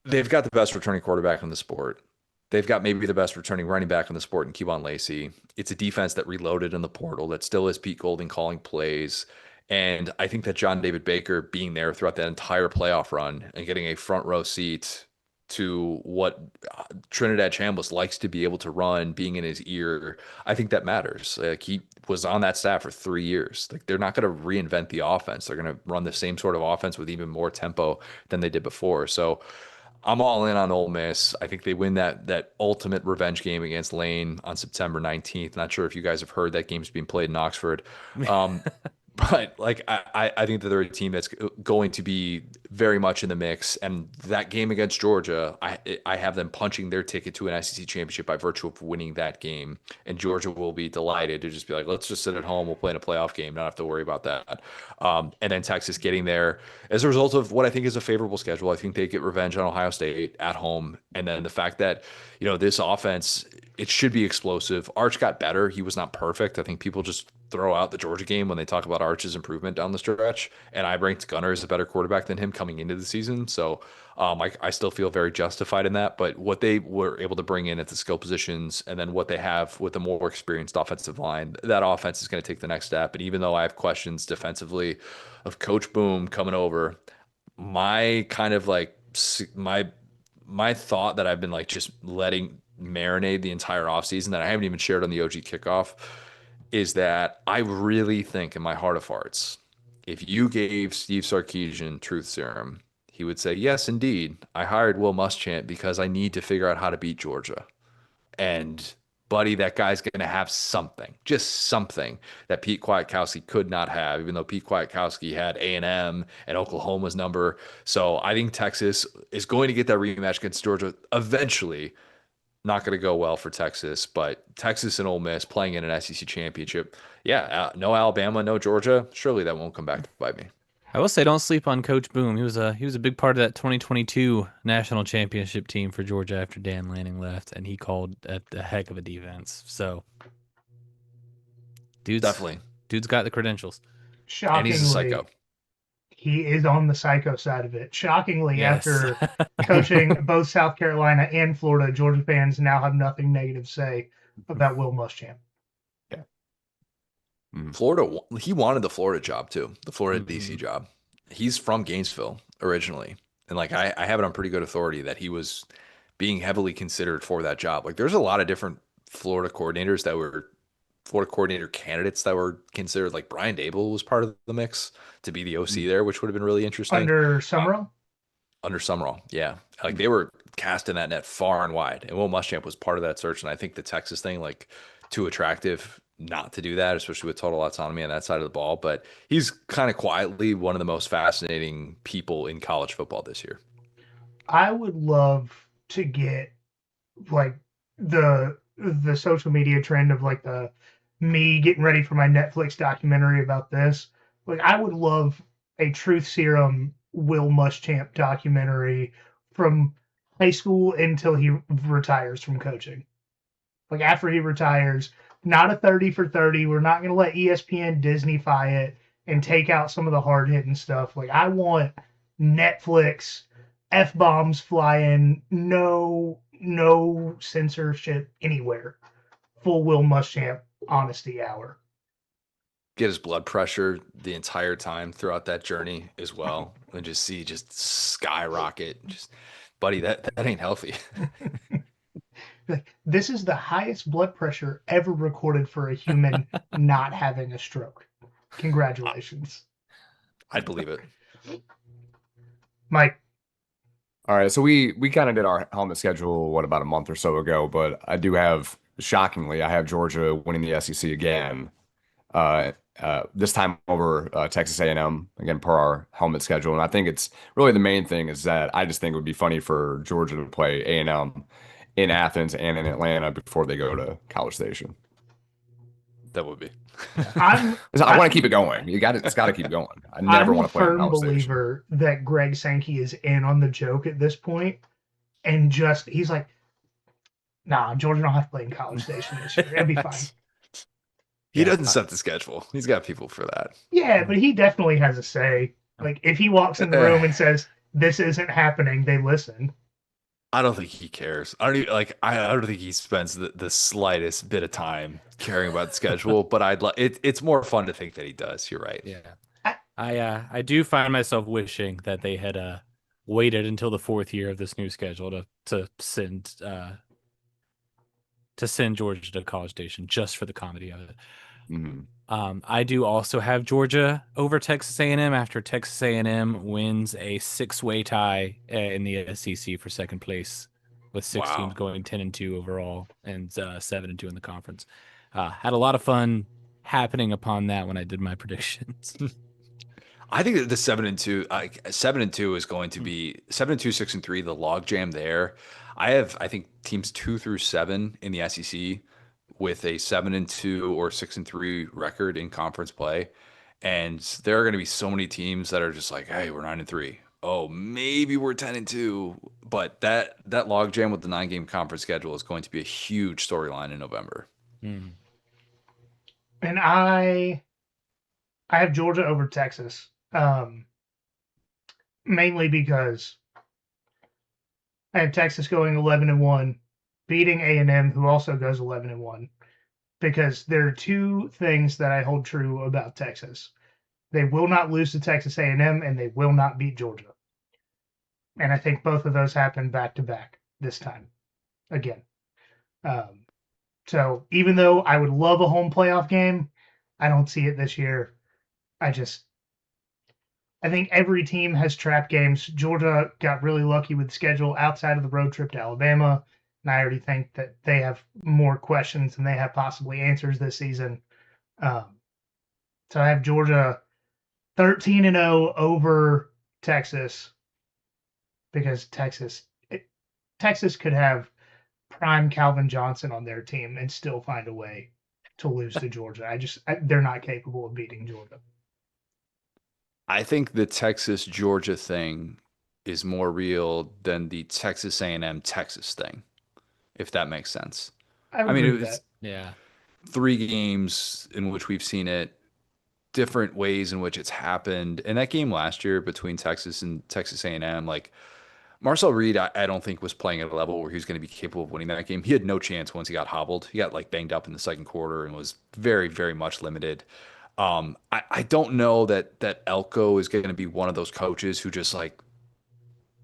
B: They've got the best returning quarterback in the sport. They've got maybe the best returning running back in the sport in Keyshawn Lacey. It's a defense that reloaded in the portal that still has Pete Golding calling plays. And I think that John David Baker being there throughout that entire playoff run and getting a front row seat to what Trinidad Chambliss likes to be able to run, being in his ear, I think that matters. Like, he was on that staff for 3 years. Like, they're not going to reinvent the offense. They're going to run the same sort of offense with even more tempo than they did before. So I'm all in on Ole Miss. I think they win that ultimate revenge game against Lane on September 19th. Not sure if you guys have heard that game's being played in Oxford. But like I think that they're a team that's going to be very much in the mix. And that game against Georgia, I have them punching their ticket to an SEC championship by virtue of winning that game. And Georgia will be delighted to just be like, let's just sit at home. We'll play in a playoff game, not have to worry about that. And then Texas getting there as a result of what I think is a favorable schedule. I think they get revenge on Ohio State at home. And then the fact that, this offense, it should be explosive. Arch got better. He was not perfect. I think people just throw out the Georgia game when they talk about Arch's improvement down the stretch. And I ranked Gunner as a better quarterback than him coming into the season. So I still feel very justified in that. But what they were able to bring in at the skill positions and then what they have with a more experienced offensive line, that offense is going to take the next step. And even though I have questions defensively of Coach Boom coming over, my kind of like my thought that I've been like just letting marinate the entire offseason that I haven't even shared on the OG kickoff is that I really think in my heart of hearts, if you gave Steve Sarkisian truth serum, he would say, yes, indeed, I hired Will Muschamp because I need to figure out how to beat Georgia. And buddy, that guy's going to have something, just something that Pete Kwiatkowski could not have, even though Pete Kwiatkowski had A&M and Oklahoma's number. So I think Texas is going to get that rematch against Georgia eventually. Not going to go well for Texas, but Texas and Ole Miss playing in an SEC championship. Yeah, no Alabama, no Georgia. Surely that won't come back to bite me.
C: I will say, don't sleep on Coach Boom. He was a big part of that 2022 national championship team for Georgia after Dan Lanning left, and he called a heck of a defense. So, dude's got the credentials,
B: and he's a psycho.
A: He is on the psycho side of it. Shockingly,
C: Yes.
A: after coaching both South Carolina and Florida, Georgia fans now have nothing negative to say about Will Muschamp.
D: Yeah.
B: Florida, he wanted the Florida job too, the Florida DC job. He's from Gainesville originally. And like I have it on pretty good authority that he was being heavily considered for that job. Like there's a lot of different Florida coordinator candidates that were considered. Like Brian Dable was part of the mix to be the OC there, which would have been really interesting.
A: Under Summerall?
B: Under Summerall, yeah. Like they were casting that net far and wide. And Will Muschamp was part of that search. And I think the Texas thing, like too attractive not to do that, especially with total autonomy on that side of the ball. But he's kind of quietly one of the most fascinating people in college football this year.
A: I would love to get like the social media trend of like the me getting ready for my Netflix documentary about this. Like I would love a truth serum Will Muschamp documentary from high school until he retires from coaching. Like after he retires, not a 30 for 30. We're not going to let ESPN Disneyfy it and take out some of the hard hitting stuff. Like I want Netflix F-bombs flying, no censorship anywhere. Full Will Muschamp honesty hour.
B: Get his blood pressure the entire time throughout that journey as well, and just skyrocket. Just, buddy, that ain't healthy.
A: This is the highest blood pressure ever recorded for a human not having a stroke. Congratulations.
B: I'd believe it.
A: Mike.
D: All right, so we kind of did our helmet schedule, about a month or so ago, but I do have, shockingly, I have Georgia winning the SEC again. This time over Texas A&M, again, per our helmet schedule. And I think it's really the main thing is that I just think it would be funny for Georgia to play A&M in Athens and in Atlanta before they go to College Station.
B: That would be.
D: I want to keep it going. It's got to keep going. I never want to play in College Station.
A: I'm a firm believer that Greg Sankey is in on the joke at this point, and he's like, nah, Georgia don't have to play in College Station this year. It'll be fine.
B: He doesn't set the schedule. He's got people for that.
A: Yeah, but he definitely has a say. Like if he walks in the room and says this isn't happening, they listen.
B: I don't think he cares. I don't think he spends the slightest bit of time caring about the schedule. But it's more fun to think that he does. You're right.
C: Yeah, I do find myself wishing that they had waited until the fourth year of this new schedule to send Georgia to College Station just for the comedy of it.
D: Mm-hmm.
C: I do also have Georgia over Texas A&M after Texas A&M wins a 6-way tie in the SEC for second place, with 6 teams going 10-2 overall and 7-2 in the conference. Had a lot of fun happening upon that when I did my predictions.
B: I think that the 7-2, 7-2 is going to be 7-2, 6-3. The logjam there. I think teams 2 through 7 in the SEC with a 7-2 or 6-3 record in conference play, and there are going to be so many teams that are just like, hey, we're 9-3. Oh, maybe we're 10-2. But that logjam with the 9-game conference schedule is going to be a huge storyline in November.
C: Hmm.
A: And I have Georgia over Texas, mainly because I have Texas going 11-1, beating A&M, who also goes 11-1. Because there are two things that I hold true about Texas: they will not lose to Texas A&M, and they will not beat Georgia. And I think both of those happen back to back this time again. Um, so even though I would love a home playoff game, I don't see it this year. I think every team has trap games. Georgia got really lucky with the schedule outside of the road trip to Alabama, and I already think that they have more questions than they have possibly answers this season. Um, so I have Georgia 13-0 over Texas because Texas could have prime Calvin Johnson on their team and still find a way to lose to Georgia. They're not capable of beating Georgia.
B: I think the Texas Georgia thing is more real than the Texas A&M Texas thing, if that makes sense.
A: I would
B: I mean,
A: agree
B: it
A: with
B: was
A: that.
C: Yeah.
B: 3 games in which we've seen it, different ways in which it's happened. And that game last year between Texas and Texas A&M, like Marcel Reed, I don't think was playing at a level where he was going to be capable of winning that game. He had no chance once he got hobbled. He got like banged up in the second quarter and was very, very much limited. I don't know that Elko is going to be one of those coaches who just like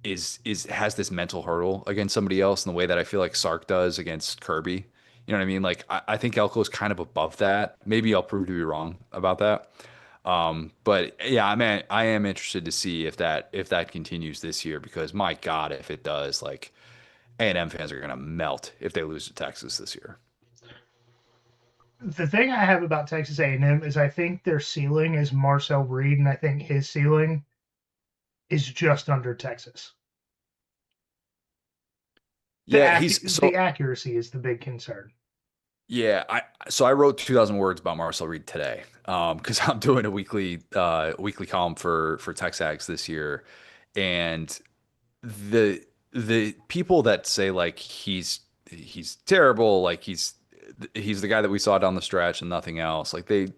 B: is has this mental hurdle against somebody else in the way that I feel like Sark does against Kirby. You know what I mean? Like I think Elko is kind of above that. Maybe I'll prove to be wrong about that. But yeah, I am interested to see if that continues this year because my God, if it does, like A&M fans are gonna melt if they lose to Texas this year.
A: The thing I have about Texas A&M is I think their ceiling is Marcel Reed, and I think his ceiling is just under Texas.
B: Yeah, he's
A: The
B: so
A: accuracy is the big concern.
B: yeah. I wrote 2,000 words about Marcel Reed today because I'm doing a weekly column for TexAgs this year, and the the people that say like he's terrible, like he's the guy that we saw down the stretch and nothing else. Like they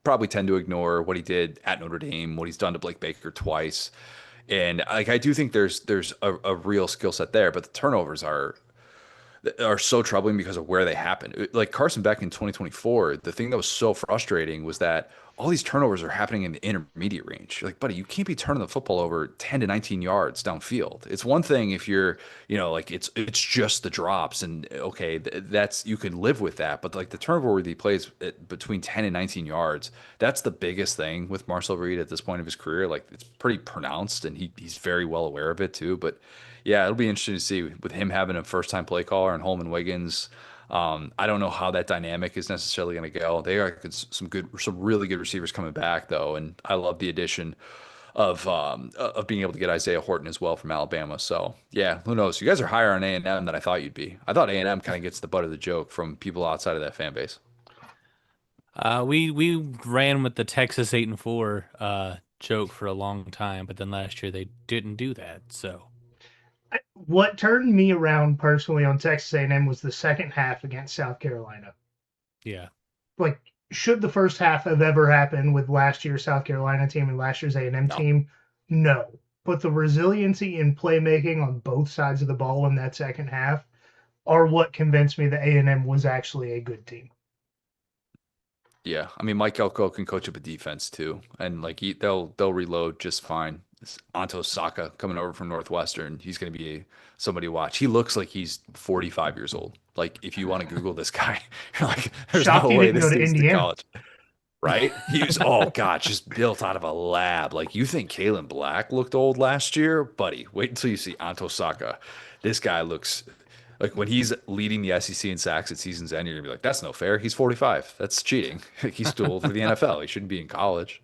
B: probably tend to ignore what he did at Notre Dame, what he's done to Blake Baker twice, and like I do think there's a real skill set there, but the turnovers are so troubling because of where they happened. Like Carson Beck in 2024, the thing that was so frustrating was that all these turnovers are happening in the intermediate range. You're like, buddy, you can't be turning the football over 10 to 19 yards downfield. It's one thing if you're, like it's just the drops and okay, that's you can live with that. But like the turnover worthy plays between 10 and 19 yards, that's the biggest thing with Marcel Reed at this point of his career. Like it's pretty pronounced and he's very well aware of it too. But yeah, it'll be interesting to see with him having a first time play caller and Holman Wiggins. I don't know how that dynamic is necessarily going to go. They are some really good receivers coming back though, and I love the addition of being able to get Isaiah Horton as well from Alabama. So yeah, who knows? You guys are higher on A&M than I thought you'd be. I thought A&M kind of gets the butt of the joke from people outside of that fan base.
C: We ran with the Texas 8-4 joke for a long time, but then last year they didn't do that. So
A: What turned me around personally on Texas A&M was the second half against South Carolina.
C: yeah,
A: Like, should the first half have ever happened with last year's South Carolina team and last year's A&M
B: No.
A: team? No. But the resiliency in playmaking on both sides of the ball in that second half are what convinced me that A&M was actually a good team.
B: Yeah, I mean Mike Elko can coach up a defense too, and like they'll reload just fine. This Anto Saka coming over from Northwestern, he's going to be somebody to watch. He looks like he's 45 years old. Like if you want to Google this guy, you're like, there's
A: Shocked
B: no
A: he
B: way
A: didn't go
B: this
A: to
B: dude's to
A: Indiana.
B: college, right? He was oh god, just built out of a lab. Like you think Kalen Black looked old last year, buddy? Wait until you see Anto Saka. This guy looks Like when he's leading the SEC in sacks at season's end, you're gonna be like, that's no fair. He's 45. That's cheating. He's too old for the NFL. He shouldn't be in college.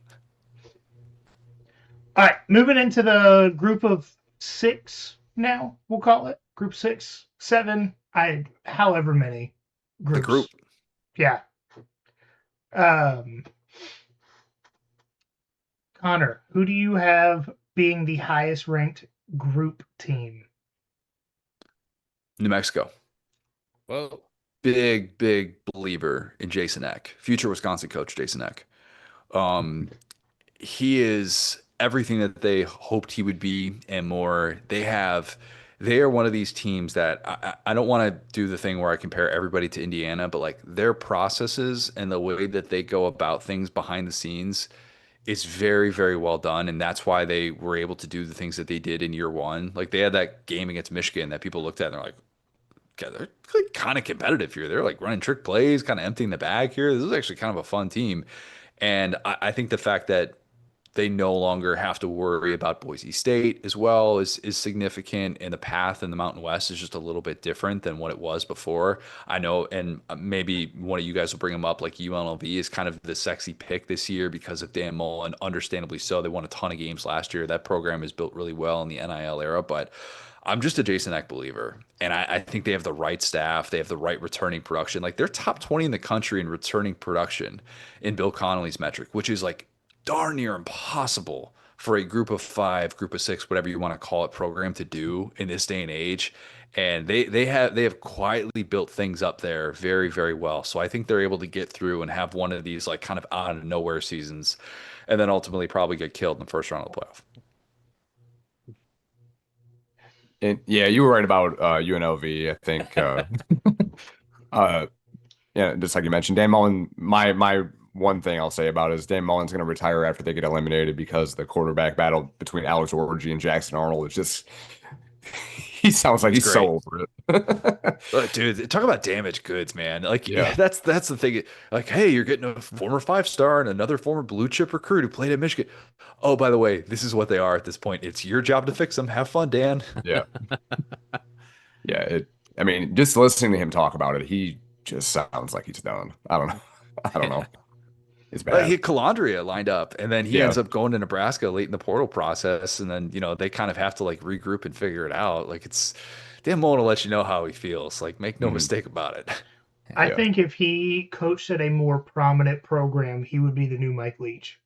A: All right, moving into the group of 6 now, we'll call it group 6, 7, however many
B: The
A: groups.
B: group.
A: Yeah. Connor, who do you have being the highest ranked group team?
B: New Mexico.
C: Whoa.
B: Big believer in Jason Eck, future Wisconsin coach Jason Eck. He is everything that they hoped he would be and more. They are one of these teams that I don't want to do the thing where I compare everybody to Indiana, but like their processes and the way that they go about things behind the scenes is very well done. And that's why they were able to do the things that they did in year one. Like they had that game against Michigan that people looked at and they're like, okay, they're like kind of competitive here. They're like running trick plays, kind of emptying the bag here. This is actually kind of a fun team. And I think the fact that they no longer have to worry about Boise State as well is significant, and the path in the Mountain West is just a little bit different than what it was before. I know, and maybe one of you guys will bring them up, like UNLV is kind of the sexy pick this year because of Dan Mullen, understandably so. They won a ton of games last year. That program is built really well in the NIL era, but I'm just a Jason Eck believer. And I think they have the right staff. They have the right returning production. Like they're top 20 in the country in returning production in Bill Connolly's metric, which is like darn near impossible for a group of 5, group of 6, whatever you want to call it, program to do in this day and age. And they have quietly built things up there very well. So I think they're able to get through and have one of these like kind of out of nowhere seasons, and then ultimately probably get killed in the first round of the playoff.
D: And yeah, you were right about UNLV. I think uh yeah, just like you mentioned, Dan Mullen, my one thing I'll say about it is Dan Mullen's going to retire after they get eliminated because the quarterback battle between Alex Orji and Jackson Arnold is just he sounds like
B: It's
D: he's so
B: great.
D: over it.
B: Look, dude, talk about damaged goods, man. Like
D: Yeah.
B: that's the thing. Like, hey, you're getting a former 5-star and another former blue chip recruit who played at Michigan. Oh, by the way, this is what they are at this point. It's your job to fix them. Have fun, Dan.
D: Yeah. Yeah, I mean, just listening to him talk about it, he just sounds like he's done. I don't know. I don't know. It's
B: He
D: bad.
B: had Calandria lined up, and then he
D: Yeah.
B: ends up going to Nebraska late in the portal process, and then they kind of have to like regroup and figure it out. Like it's Dan Mullen will let you know how he feels. Like make no
D: Mhm.
B: mistake about it.
A: I
D: Yeah.
A: think if he coached at a more prominent program, he would be the new Mike Leach.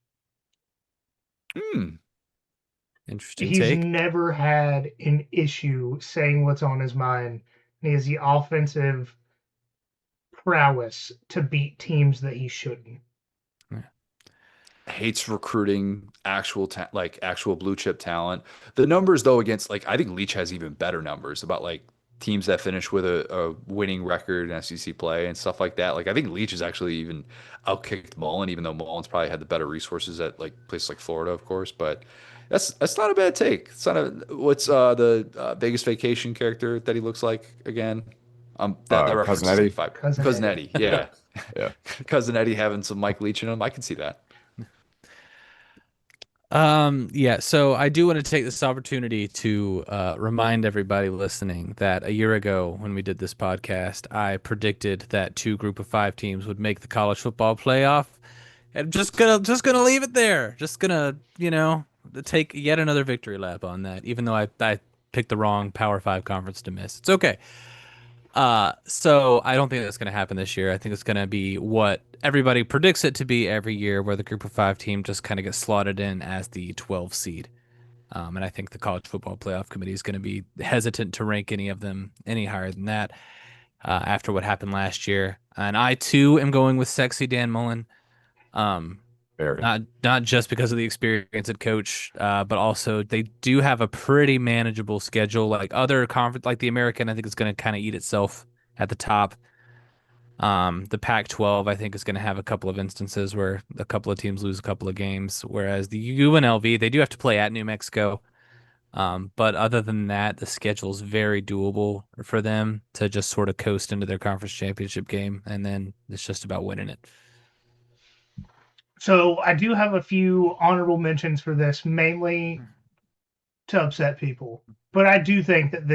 B: Hmm.
C: Interesting
A: He's
C: take.
A: never had an issue saying what's on his mind. He has the offensive prowess to beat teams that he shouldn't.
B: Hates recruiting like actual blue chip talent. The numbers though against like I think Leach has even better numbers about like teams that finish with a winning record in SEC play and stuff like that. Like I think Leach has actually even outkicked Mullen, even though Mullen's probably had the better resources at like places like Florida, of course. But that's not a bad take. It's not a what's the Vegas Vacation character that he looks like again. That
D: Cousin
B: reference is like
D: Eddie.
B: five.
A: Cousin
B: Cousin
A: Eddie.
B: Eddie, yeah.
D: Yeah.
B: Cousin Eddie having some Mike Leach in him. I can see that.
C: Yeah, so I do want to take this opportunity to remind everybody listening that a year ago when we did this podcast, I predicted that 2 group of 5 teams would make the college football playoff. And just gonna leave it there. Just gonna, take yet another victory lap on that, even though I picked the wrong Power 5 conference to miss. It's okay. So I don't think that's going to happen this year. I think it's going to be what everybody predicts it to be every year, where the group of 5 team just kind of gets slotted in as the 12 seed. And I think the college football playoff committee is going to be hesitant to rank any of them any higher than that after what happened last year. And I too am going with sexy Dan Mullen.
D: Very.
C: Not just because of the experience at coach, but also they do have a pretty manageable schedule. Like other conference, like the American, I think is going to kind of eat itself at the top. The Pac-12, I think, is going to have a couple of instances where a couple of teams lose a couple of games, whereas the UNLV, they do have to play at New Mexico. But other than that, the schedule is very doable for them to just sort of coast into their conference championship game, and then it's just about winning it.
A: So I do have a few honorable mentions for this, mainly to upset people. But I do think that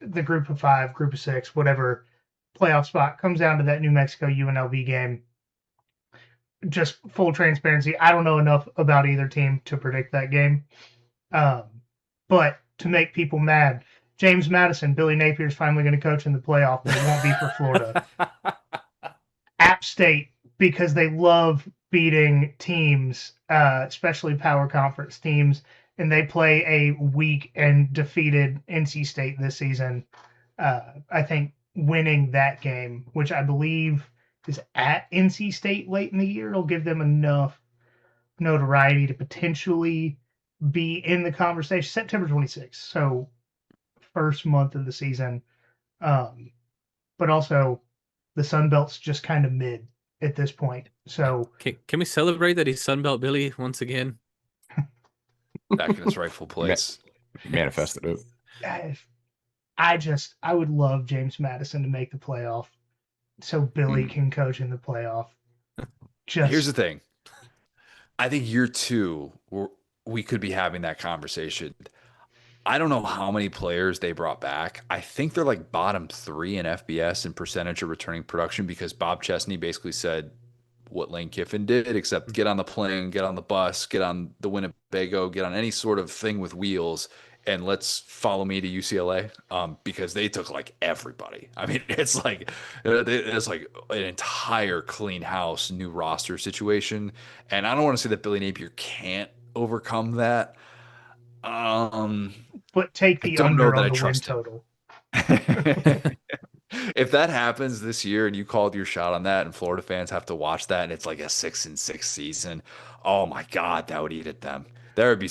A: the group of 5, group of 6, whatever playoff spot comes down to that New Mexico UNLV game. Just full transparency, I don't know enough about either team to predict that game. But to make people mad, James Madison, Billy Napier's finally going to coach in the playoff, but it won't be for Florida. App State, because they love beating teams, especially power conference teams, and they play a weak and defeated NC State this season. I think winning that game, which I believe is at NC State late in the year, will give them enough notoriety to potentially be in the conversation. September 26th, so first month of the season. But also, the Sun Belt's just kind of mid at this point. So
C: Can we celebrate that he's Sunbelt Billy once again?
B: Back in its rightful place.
D: Manifested it.
A: I would love James Madison to make the playoff so Billy can coach in the playoff.
B: Here's the thing. I think year 2, we could be having that conversation. I don't know how many players they brought back. I think they're like bottom 3 in FBS and percentage of returning production because Bob Chesney basically said what Lane Kiffin did, except get on the plane, get on the bus, get on the Winnebago, get on any sort of thing with wheels, and let's follow me to UCLA because they took like everybody. I mean, it's like an entire clean house, new roster situation. And I don't want to say that Billy Napier can't overcome that.
A: But take the under on the win total.
B: If that happens this year and you called your shot on that and Florida fans have to watch that and it's like a 6-6 season, oh my God, that would eat at them. There would be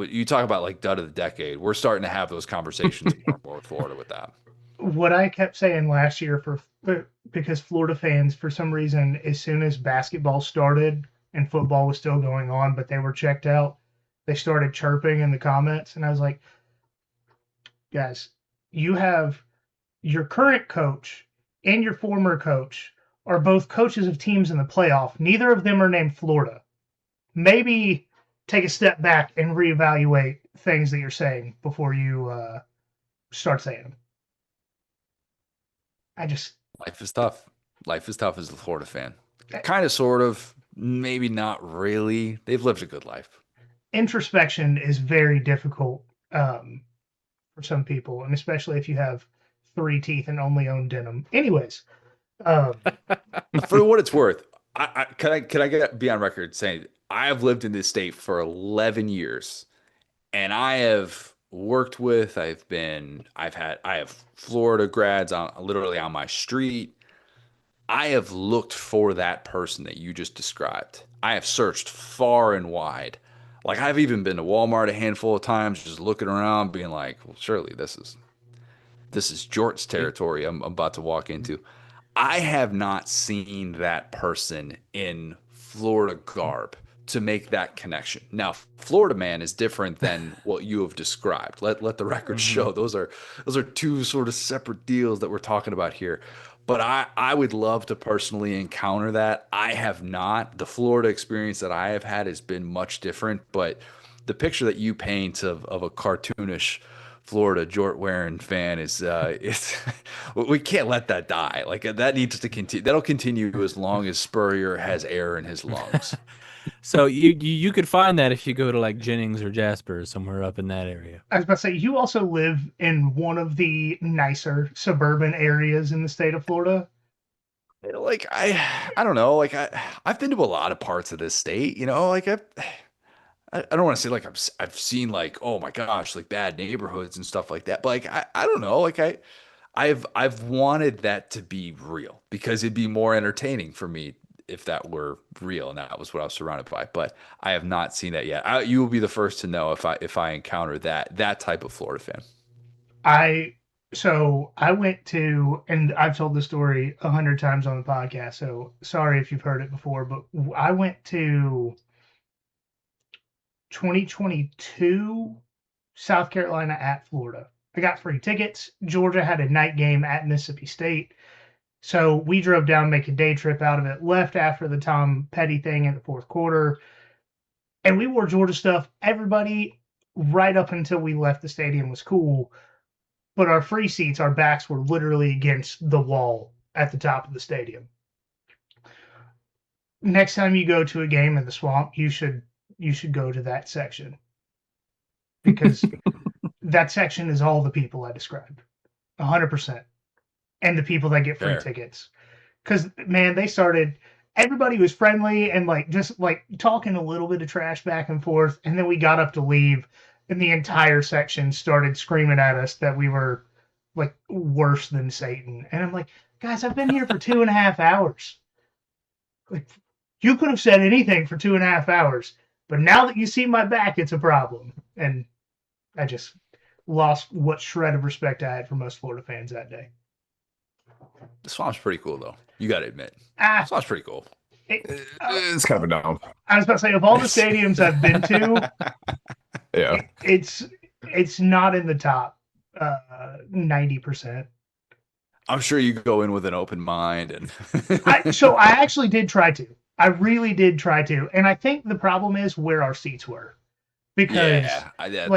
B: you talk about like dud of the decade. We're starting to have those conversations more and more with Florida with that.
A: What I kept saying last year because Florida fans, for some reason, as soon as basketball started and football was still going on, but they were checked out, they started chirping in the comments. And I was like, guys, you have your current coach and your former coach are both coaches of teams in the playoff. Neither of them are named Florida. Maybe take a step back and reevaluate things that you're saying before you start saying them.
B: Life is tough. Life is tough as a Florida fan. Kind of, sort of, maybe not really. They've lived a good life.
A: Introspection is very difficult for some people, and especially if you have 3 teeth and only own denim. Anyways,
B: for what it's worth, can I be on record saying I have lived in this state for 11 years, and I have worked with, I have Florida grads literally on my street. I have looked for that person that you just described. I have searched far and wide. Like I've even been to Walmart a handful of times, just looking around, being like, well, surely this is Jort's territory I'm about to walk into. I have not seen that person in Florida garb to make that connection. Now, Florida man is different than what you have described. Let the record show those are 2 sort of separate deals that we're talking about here. But I would love to personally encounter that. I have not. The Florida experience that I have had has been much different, but the picture that you paint of a cartoonish Florida Jort wearing fan is we can't let that die. Like that needs to continue. That'll continue as long as Spurrier has air in his lungs.
C: So you could find that if you go to like Jennings or Jasper or somewhere up in that area.
A: I was about to say, you also live in one of the nicer suburban areas in the state of Florida.
B: Like I don't know. Like I've been to a lot of parts of this state. You know, like I don't want to say like I've seen like, oh my gosh, like bad neighborhoods and stuff like that. But like I don't know. Like I've wanted that to be real because it'd be more entertaining for me if that were real and that was what I was surrounded by. But I have not seen that yet. You will be the first to know if I encounter that type of Florida fan.
A: So I went to, and I've told the story 100 times on the podcast, so sorry if you've heard it before, but I went to 2022 South Carolina at Florida. I got free tickets. Georgia had a night game at Mississippi State. So we drove down, make a day trip out of it, left after the Tom Petty thing in the fourth quarter. And we wore Georgia stuff. Everybody right up until we left the stadium was cool. But our free seats, our backs were literally against the wall at the top of the stadium. Next time you go to a game in the Swamp, you should go to that section, because that section is all the people I described, 100%, and the people that get free tickets. Because man, everybody was friendly and like just like talking a little bit of trash back and forth, and then we got up to leave, and the entire section started screaming at us that we were like worse than Satan. And I'm like, guys, I've been here for 2.5 hours. Like, you could have said anything for 2.5 hours, but now that you see my back, it's a problem. And I just lost what shred of respect I had for most Florida fans that day.
B: The Swamp's pretty cool, though. You got to admit. The Swamp's pretty cool.
D: It's kind of a dump.
A: I was about to say, of all the stadiums I've been to,
D: yeah,
A: it's not in the top 90%.
B: I'm sure you go in with an open mind. And
A: So I actually did try to. I really did try to. And I think the problem is where our seats were. Because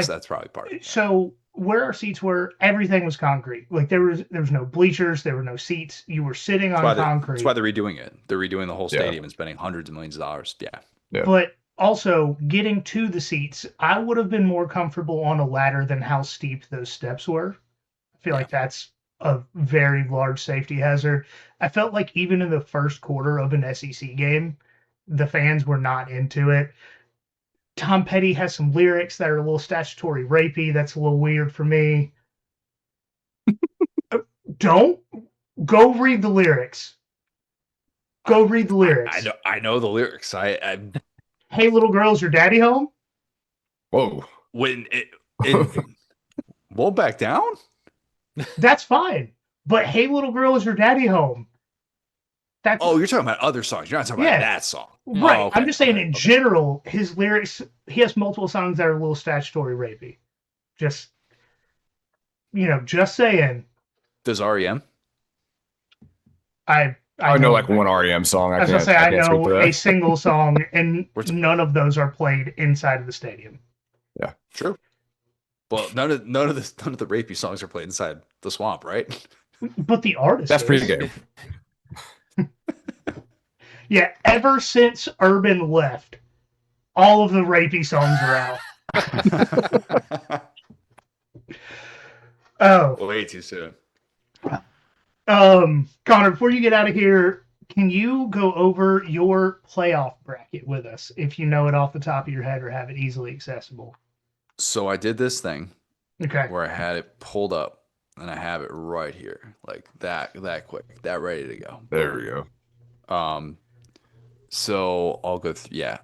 B: that's probably part of it.
A: So where our seats were, everything was concrete. Like there was no bleachers, there were no seats. You were sitting on concrete.
B: That's why they're redoing it. They're redoing the whole stadium and spending hundreds of millions of dollars. Yeah.
A: But also getting to the seats, I would have been more comfortable on a ladder than how steep those steps were. I feel like that's a very large safety hazard. I felt like even in the first quarter of an SEC game, the fans were not into it. Tom Petty has some lyrics that are a little statutory rapey. That's a little weird for me. Don't go read the lyrics. Go read the lyrics.
B: I know the lyrics.
A: Hey, little girl, is your daddy home?
D: Whoa.
B: When it won't back down?
A: That's fine. But hey, little girl, is your daddy home?
B: You're talking about other songs. You're not talking about that song.
A: Right.
B: Oh, okay.
A: I'm just saying in general, his lyrics, he has multiple songs that are a little statutory rapey. Just saying.
B: Does REM?
A: I
D: know like one REM song.
A: I know a single song, and none of those are played inside of the stadium.
D: Yeah,
B: true. Well, none of the rapey songs are played inside the Swamp, right?
A: But the artist.
D: That's pretty good.
A: Yeah, ever since Urban left, all of the rapey songs are out. Oh,
B: way too soon.
A: Connor, before you get out of here, can you go over your playoff bracket with us if you know it off the top of your head or have it easily accessible?
B: So I did this thing,
A: where
B: I had it pulled up, and I have it right here, like that quick, that ready to go.
D: There we go.
B: So I'll go through.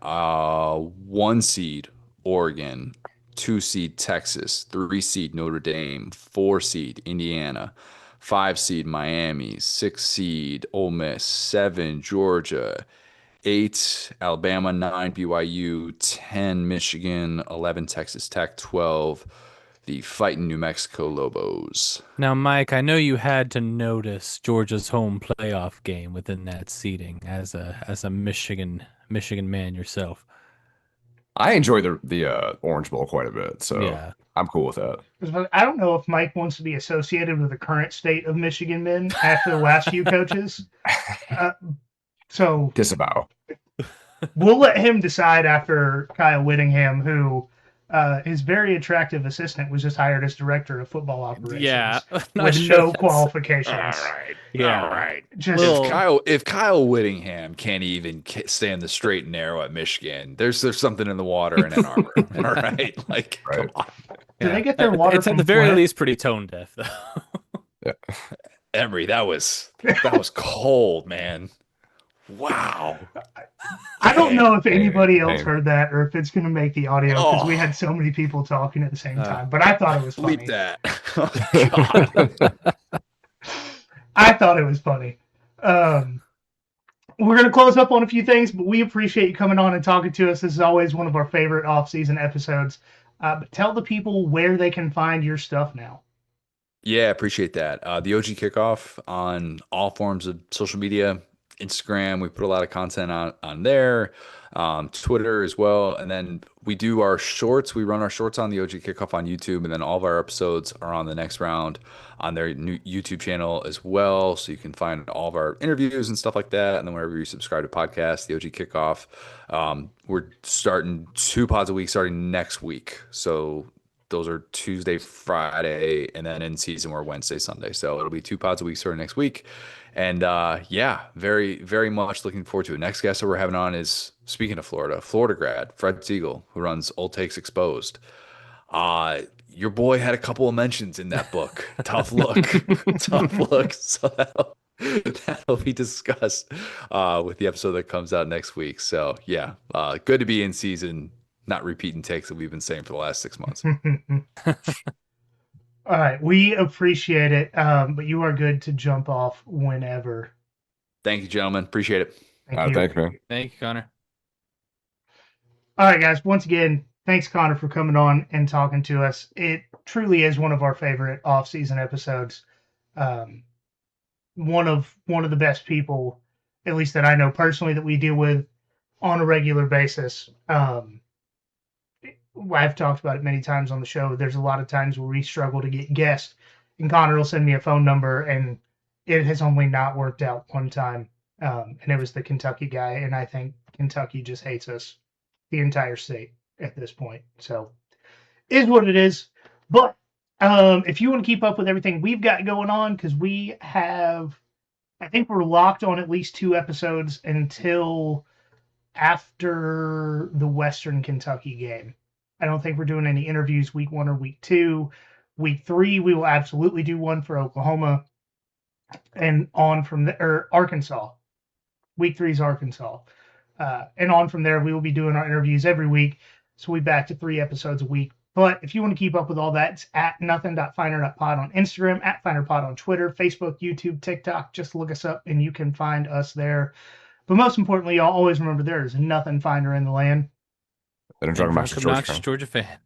B: 1 seed Oregon, 2 seed Texas, 3 seed Notre Dame, 4 seed Indiana, 5 seed Miami, 6 seed Ole Miss, 7 Georgia, 8 Alabama, 9 BYU, 10 Michigan, 11 Texas Tech, 12 the Fighting New Mexico Lobos.
C: Now, Mike, I know you had to notice Georgia's home playoff game within that seeding as a Michigan man yourself.
D: I enjoy the Orange Bowl quite a bit, so yeah. I'm cool with that.
A: I don't know if Mike wants to be associated with the current state of Michigan men after the last few coaches. So
D: disavow.
A: We'll let him decide after Kyle Whittingham, who his very attractive assistant was just hired as director of football operations.
C: Yeah,
A: with no qualifications.
B: All right.
C: Yeah.
B: All right.
A: Just
B: if Kyle Whittingham can't even stay in the straight and narrow at Michigan, there's something in the water in Ann Arbor. All right, like come on.
A: Do they get their water?
C: It's at the very least pretty tone deaf, though.
D: Yeah.
B: Emery, that was cold, man. Wow.
A: I don't know if anybody else heard that or if it's going to make the audio because we had so many people talking at the same time. But I thought it was funny.
B: Bleep that. Oh, God.
A: I thought it was funny. We're going to close up on a few things, but we appreciate you coming on and talking to us. This is always one of our favorite off-season episodes. But tell the people where they can find your stuff now.
B: Yeah, appreciate that. The OG Kickoff on all forms of social media. Instagram, we put a lot of content on there. Twitter as well. And then we do our shorts. We run our shorts on the OG Kickoff on YouTube, and then all of our episodes are on the Next Round on their new YouTube channel as well. So you can find all of our interviews and stuff like that. And then wherever you subscribe to podcasts, the OG Kickoff. We're starting 2 pods a week starting next week. So those are Tuesday, Friday, and then in season we're Wednesday, Sunday. So it'll be 2 pods a week starting next week. And yeah, very, very much looking forward to it. Next guest that we're having on is, speaking of Florida, Florida grad, Fred Siegel, who runs Old Takes Exposed. Your boy had a couple of mentions in that book. Tough look. Tough look. So that'll be discussed with the episode that comes out next week. So yeah, good to be in season, not repeating takes that we've been saying for the last 6 months.
A: All right, we appreciate it, but you are good to jump off whenever.
B: Thank you, gentlemen. Appreciate it.
A: Thank you.
D: Thanks, man.
C: Thank you, Connor.
A: All right, guys. Once again, thanks, Connor, for coming on and talking to us. It truly is one of our favorite off-season episodes. One of the best people, at least that I know personally, that we deal with on a regular basis. I've talked about it many times on the show. There's a lot of times where we struggle to get guests, and Connor will send me a phone number, and it has only not worked out one time. And it was the Kentucky guy, and I think Kentucky just hates us, the entire state at this point. So, is what it is. But if you want to keep up with everything we've got going on, because we have, I think we're locked on at least 2 episodes until after the Western Kentucky game. I don't think we're doing any interviews week 1 or week 2. Week 3, we will absolutely do one for Oklahoma, and on from there, or Arkansas. Week 3 is Arkansas. And on from there, we will be doing our interviews every week. So we'll be back to 3 episodes a week. But if you want to keep up with all that, it's at nothing.finer.pod on Instagram, at finerpod on Twitter, Facebook, YouTube, TikTok. Just look us up and you can find us there. But most importantly, y'all always remember there is nothing finer in the land
D: Then I'm talking about
C: Obnoxious Georgia fan.